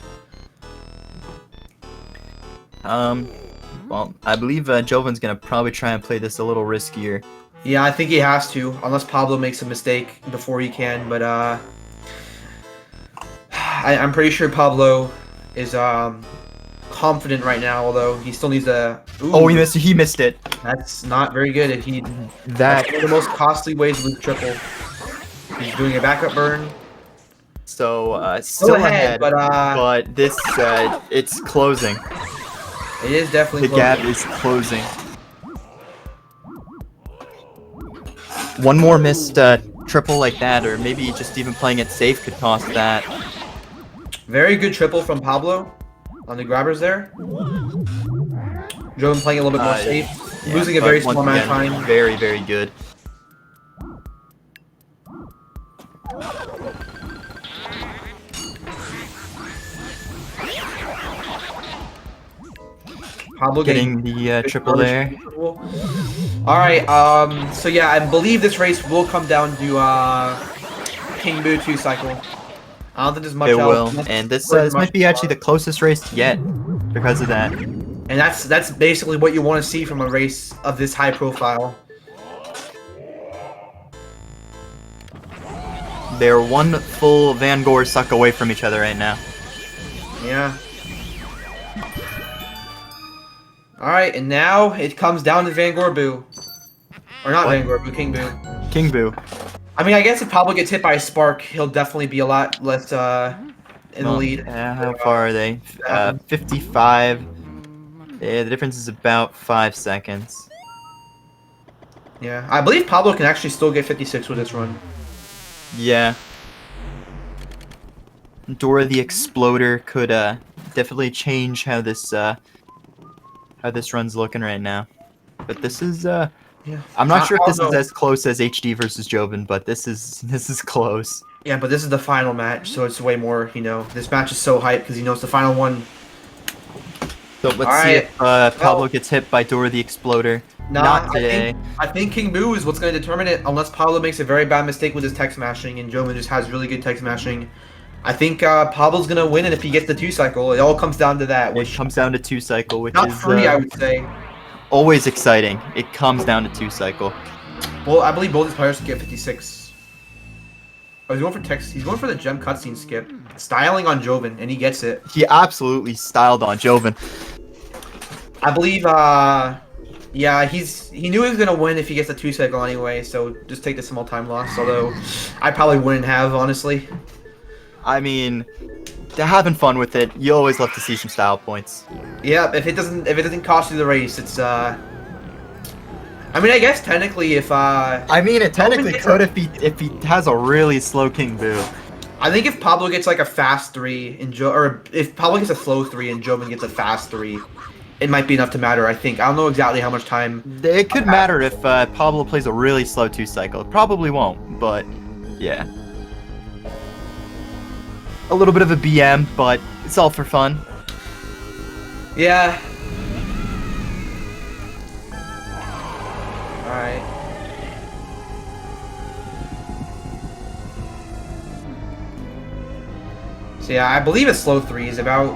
Well, I believe Jovin's gonna probably try and play this a little riskier. Yeah, I think he has to, unless Pablo makes a mistake before he can. But I'm pretty sure Pablo is confident right now, although he still needs a. Ooh, Oh, he missed it. That's not very good. If he That That's one of the most costly ways to lose triple. He's doing a backup burn. so still ahead, but this it's closing. It is definitely The gap is closing. One more missed triple like that, or maybe just even playing it safe could cost that. Very good triple from Pablo on the grabbers there. Jovin playing a little bit more safe. Yeah, Losing a but very once small amount of again, time. Very, very good. Pablo Getting the triple there. Alright, so yeah, I believe this race will come down to King Boo 2 cycle. I don't think there's much It else. will, and this might be actually the closest race yet because of that. And that's basically what you want to see from a race of this high profile. They're one full Van Gore suck away from each other right now. Yeah. Alright, and now it comes down to Van Gore Boo. Or not What? Van Gore Boo, King Boo. King Boo. I mean, I guess if Pablo gets hit by a spark, he'll definitely be a lot less in the lead. How far are they? 55. Yeah, the difference is about 5 seconds. Yeah, I believe Pablo can actually still get 56 with this run. Yeah. Dora the Exploder could definitely change how this run's looking right now. But this is Yeah. I'm not sure if this is Although- as close as HD versus Jovin, but this is close. Yeah, but this is the final match, so it's way more, you know. This match is so hyped because he knows the final one. So let's see Alright, if Pablo well- gets hit by Dora the Exploder. Nah, Not today. I think King Boo is what's going to determine it, unless Pablo makes a very bad mistake with his tech smashing, and Jovin just has really good tech smashing. I think Pablo's going to win, and if he gets the 2 cycle, it all comes down to that. It Which comes down to 2 cycle, which not is 3, I would say. always exciting. It comes down to 2 cycle. Well, I believe both his players can get 56. Oh, he's going for text. He's going for the gem cutscene skip. Styling on Jovin, and he gets it. He absolutely styled on Jovin. I believe, yeah, he knew he was gonna win if he gets the 2 cycle anyway, so just take the small time loss, although I probably wouldn't have, honestly. I mean, they're having fun with it. You always love to see some style points. Yeah, if it doesn't cost you the race, it's, I mean, I guess technically if, I mean, it technically could if he has a really slow King Boo. I think if Pablo gets like a fast 3 and or if Pablo gets a slow 3 and Jovin gets a fast 3, it might be enough to matter, I think. I don't know exactly how much time. It could matter if Pablo plays a really slow 2 cycle. It probably won't, but yeah. A little bit of a BM, but it's all for fun. Yeah. Alright. So yeah, I believe a slow 3 is about,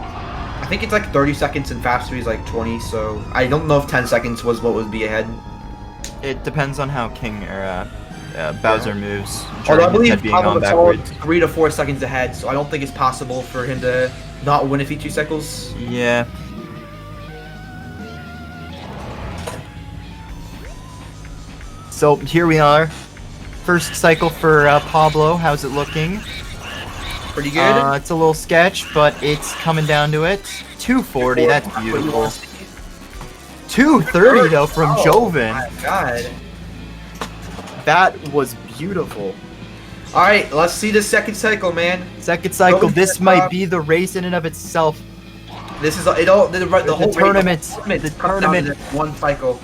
I think it's like 30 seconds and fast 3 is like 20, so I don't know if 10 seconds was what would be ahead. It depends on how King or Bowser moves. Although I during his believe head being Pablo on was solid backwards. 3 to 4 seconds ahead, so I don't think it's possible for him to not win if he 2 cycles. Yeah. So here we are. First cycle for Pablo. How's it looking? Pretty good. It's a little sketch, but it's coming down to it. 240, that's beautiful. 230 though from Jovin. My God. That was beautiful. All right, let's see the second cycle, man. Second cycle. Jovin, This might be the race in and of itself. This is it all the whole tournament. The tournament. down to this one cycle.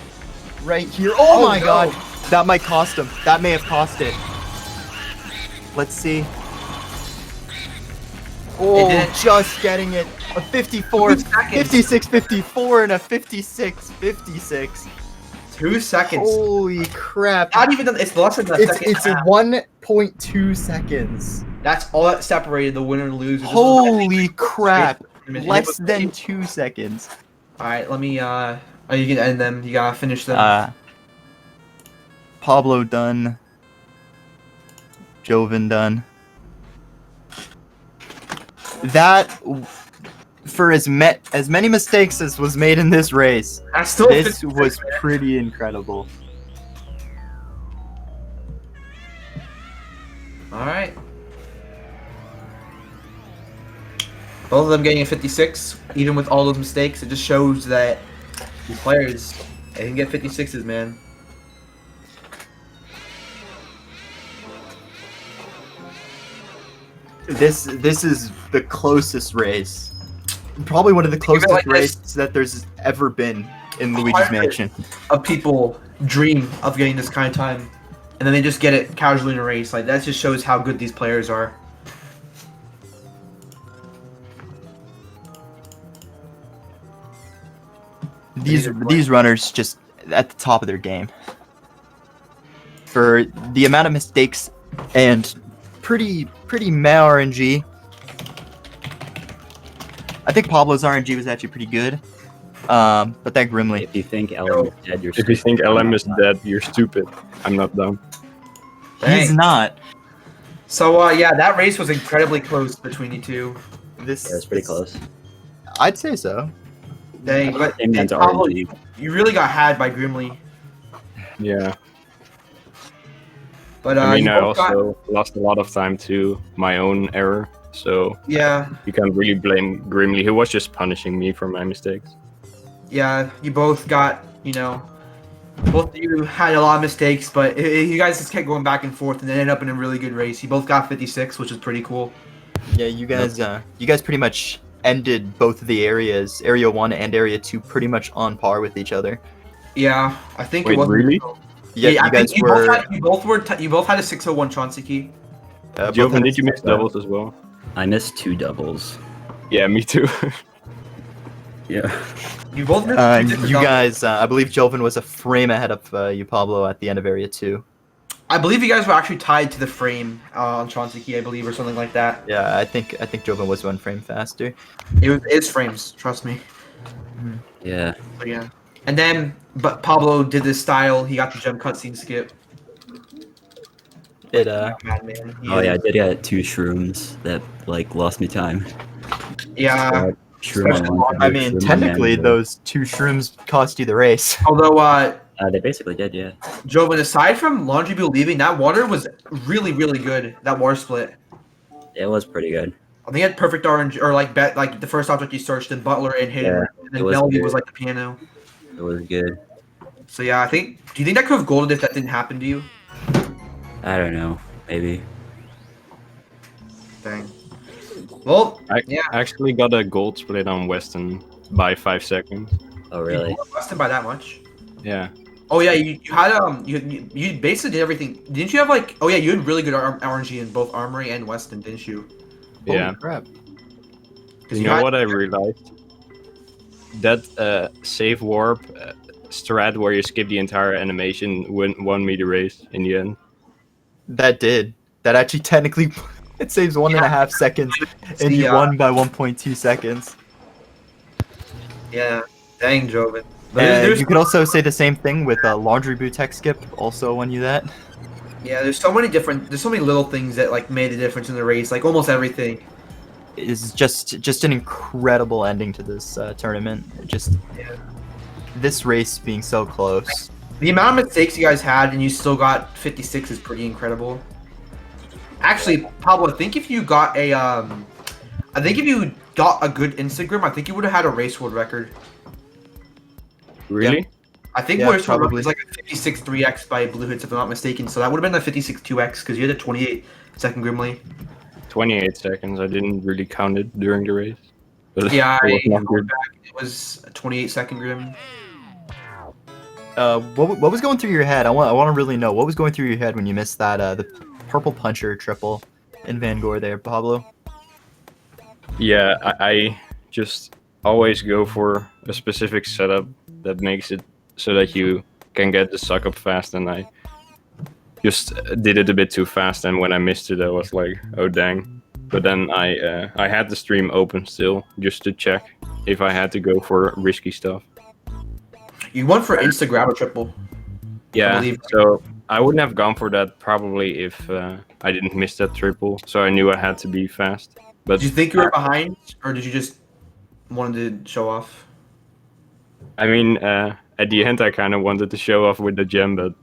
Right here. Oh my no. God. That might cost him. That may have cost it. Let's see. Oh, didn't. just getting it. A 54, 2 seconds. 56, 54, and a 56, 56. 2 seconds. Holy crap. Not even. It's less than a second. It's and a half. 1.2 seconds. That's all that separated the winner and loser. This was- Holy crap. It Less was- than 2 seconds. All right, let me. Oh, you can end them. You gotta finish them. Pablo done. Jovin done. That, for as many mistakes as was made in this race, That's still this 56, was man. pretty incredible. All right. Both of them getting a 56, even with all those mistakes. It just shows that these players, they can get 56s, man. This is the closest race. Probably one of the closest like this. races that there's ever been in Luigi's Mansion. Of people dream of getting this kind of time, and then they just get it casually in a race. Like, that just shows how good these players are. These runners just at the top of their game. For the amount of mistakes and pretty meh RNG. I think Pablo's RNG was actually pretty good. But that Grimly. If you think LM is dead, you're If you think LM is dead, you're stupid. I'm not dumb. He's Dang. not. So, yeah, that race was incredibly close between you two. This Yeah, it's pretty close. I'd say so. Dang, but Came down to Pablo, RNG. you really got had by Grimly. Yeah. But I mean, you I both got- also lost a lot of time to my own error, so yeah, you can't really blame Grimly, who was just punishing me for my mistakes. yeah, you both got, you know, both of you had a lot of mistakes, but you guys just kept going back and forth, and then ended up in a really good race. You both got 56, which is pretty cool. Yeah, you guys pretty much ended both of the areas, Area 1 and Area 2, pretty much on par with each other. Yeah, I think Wait, it was really? Yeah, I you guys think were. you both had a 601 Chansey. Both Jovin, had did you a- miss doubles as well? I missed 2 doubles. Yeah, me too. Yeah. You both missed And two different you doubles. guys, I believe Jovin was a frame ahead of you, Pablo, at the end of Area 2. I believe you guys were actually tied to the frame on Chansey, I believe, or something like that. Yeah, I think Jovin was 1 frame faster. It's frames, trust me. Yeah. But yeah. And then, but Pablo did this style. He got the gem cutscene skip. It Madman. Oh yeah, I did get 2 shrooms that like lost me time. Yeah. Shroom on one, I shroom mean, on technically, the other. those 2 shrooms cost you the race. Although, They basically did, yeah. Jovin, aside from Laundry Bill leaving, that water was really, really good. That water split. It was pretty good. I think it had perfect orange, or like the first object you searched, and Butler and Hidden, Yeah, and it then was Melody good. was like the piano. It was good. So yeah, do you think that could have golded if that didn't happen to you? I don't know. Maybe. Dang. Well, I yeah. actually got a gold split on Weston by 5 seconds. Oh really? You Weston by that much. Yeah. Oh yeah, you had you basically did everything. Didn't you have like? Oh yeah, you had really good RNG in both Armory and Weston, didn't you? Yeah. Holy crap. 'Cause You know had- what I realized? That save warp strat where you skip the entire animation won me the race in the end. That did. That actually technically it saves 1.5 seconds, and you won by 1.2 seconds. Yeah. Dang, Jovin. But And there's you could also say the same thing with Laundry Boot Tech Skip, also won you that. yeah, there's so many little things that like made a difference in the race. Like almost everything. Is just an incredible ending to this tournament. Just Yeah. this race being so close. The amount of mistakes you guys had and you still got 56 is pretty incredible. Actually, Pablo, I think if you got a good Instagram, I think you would have had a race world record. Really? I think Yeah, race world record probably. was like a 56 3x by Blue Hits, if I'm not mistaken. So that would have been a 56 2x because you had a 28 second Grimly. 28 seconds. I didn't really count it during the race. But Yeah, it was not good. it was a 28 second Grim. What was going through your head? I want to really know what was going through your head when you missed that the purple puncher triple in Van Gore there, Pablo. Yeah, I just always go for a specific setup that makes it so that you can get the suck up fast, and I just did it a bit too fast, and when I missed it I was like, oh dang. But then I had the stream open still just to check, if I had to go for risky stuff. You went for Instagram or triple. Yeah, believe- so I wouldn't have gone for that probably if I didn't miss that triple. So I knew I had to be fast. But Did you think you were behind, or did you just wanted to show off? I mean, at the end I kind of wanted to show off with the gem, but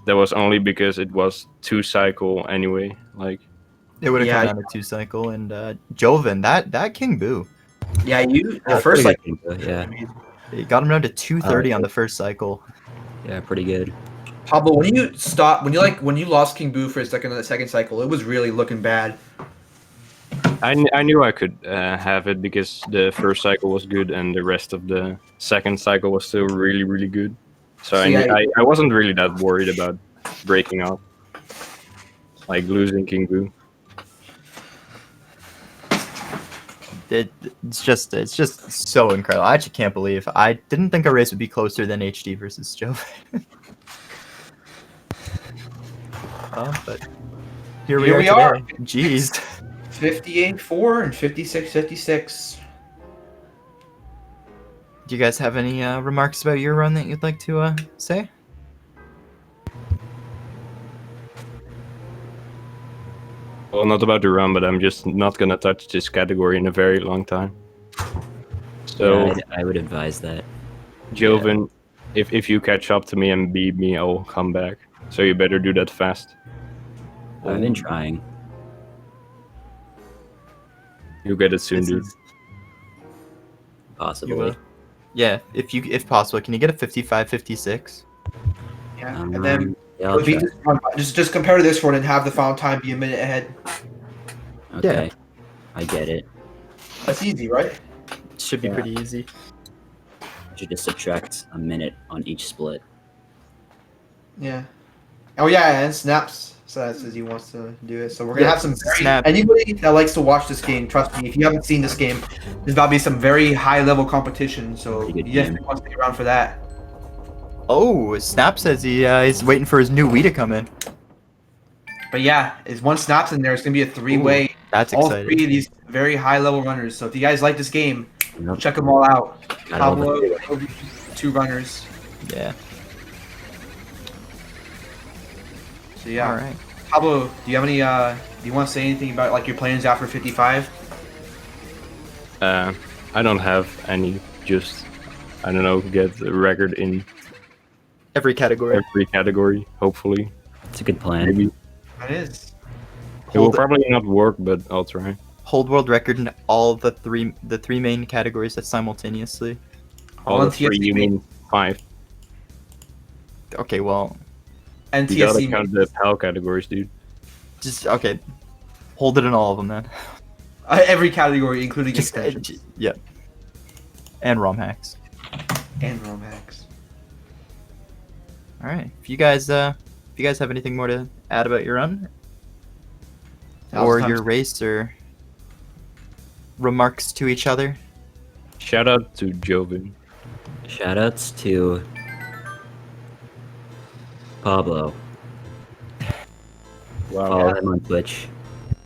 that was only because it was 2 cycle anyway. Like, It would have Yeah. come down to 2 cycle, and Jovin, that King Boo. Yeah, you the Yeah, first pretty like good team, yeah, It got him down to 230 on good. the first cycle. yeah, pretty good. Pablo, when you lost King Boo for a second on the second cycle, it was really looking bad. I knew I could have it because the first cycle was good and the rest of the second cycle was still really, really good. So See, I wasn't really that worried about breaking up, like losing King Boo. It's just so incredible. I actually can't believe I didn't think our race would be closer than HD versus Jovin. But here we are today. Jeez. 58-4 and 56-56. Do you guys have any remarks about your run that you'd like to say? Well, not about the run, but I'm just not gonna touch this category in a very long time. So, Yeah, I would advise that. Jovin, if you catch up to me and beat me, I'll come back. So you better do that fast. I've been trying. You'll get it soon, This dude. is- Possibly. Yeah, if possible, can you get a 55-56? Yeah, and then yeah, I'll if you try. just compare this one and have the final time be a minute ahead. Okay, I get it. That's easy, right? Should be Yeah. pretty easy. I should just subtract a minute on each split. Yeah. Oh yeah, and Snaps says he wants to do it. So we're gonna Yeah, have some Snap. anybody that likes to watch this game. Trust me, if you haven't seen this game, there's about to be some very high level competition. So Pretty good you game. definitely want to stay around for that. Oh, Snap says he's waiting for his new Wii to come in. But yeah, is once Snaps in there, it's gonna be a three-way. That's All exciting. three of these very high level runners. So if you guys like this game, Yep. check them all out. Got all the- Pablo, 2 runners. Yeah. So yeah. All right. Pablo, do you have any? Do you want to say anything about like your plans after 55? I don't have any. Just I don't know, get a record in Every category. every category. Hopefully, It's a good plan. maybe That is. it will Hold, probably not work, but I'll try. hold world record in all the three main categories simultaneously. All All in the 3, you TSC. mean 5? Okay, well, And You gotta TSC. count the PAL categories, dude. just okay. Hold it in all of them then. Every category, including Just extensions yeah. And ROM hacks. and Romax. All right. If you guys have anything more to add about your run or your race or remarks to each other, Shout out to Jovin. Shoutouts to Pablo. Follow him on Twitch.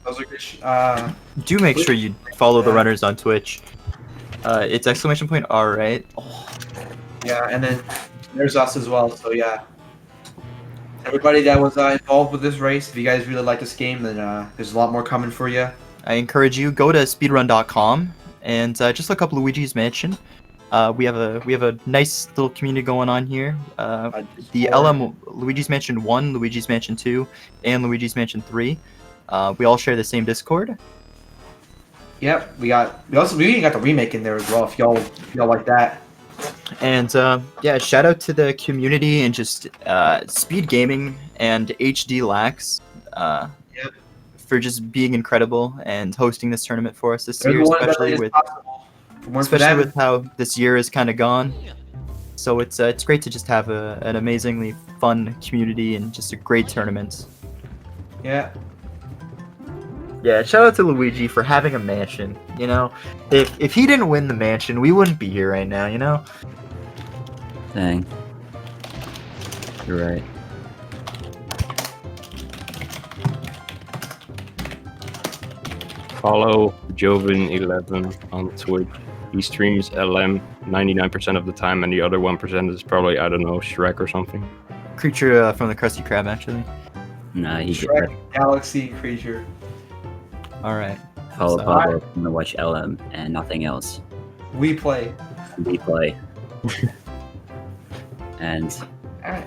Those are good. do make sure you follow the runners on Twitch. It's !R, right? Oh, Yeah, and then there's us as well. So yeah, everybody that was involved with this race, if you guys really like this game, then there's a lot more coming for you. I encourage you go to speedrun.com and just look up Luigi's Mansion. We have a nice little community going on here. The LM Luigi's Mansion 1, Luigi's Mansion 2, and Luigi's Mansion 3. We all share the same Discord. Yep, we even got the remake in there as well. If y'all like that. And yeah, shout out to the community and just SpeedGaming and HD Lax Yep. for just being incredible and hosting this tournament for us this They're year, the one that especially is with possible. If it weren't for them, how this year is kind of gone. So it's great to just have an amazingly fun community and just a great tournament. yeah. Yeah, shout out to Luigi for having a mansion. You know, if he didn't win the mansion, we wouldn't be here right now. You know. Dang. You're right. Follow Jovin11 on Twitch. He streams LM 99% of the time, and the other 1% is probably, I don't know, Shrek or something. Creature from the Krusty Krab, actually. Nah, he did Shrek, Galaxy creature. All right. follow So- Pablo. I'm gonna watch LM and nothing else. We play. We play. And Alright.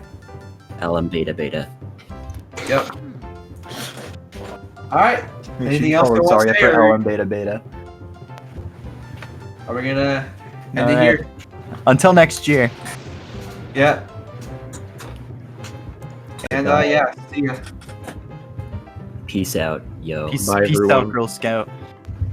LM beta. Yep. Alright. Make Anything sure else you you follow want to Zarya say, for or- LM Beta. Are we gonna end it Alright. here? Until next year. Yeah. And Goodbye. yeah, see ya. Peace out, yo. Peace, Bye, peace out, everyone. Girl Scout.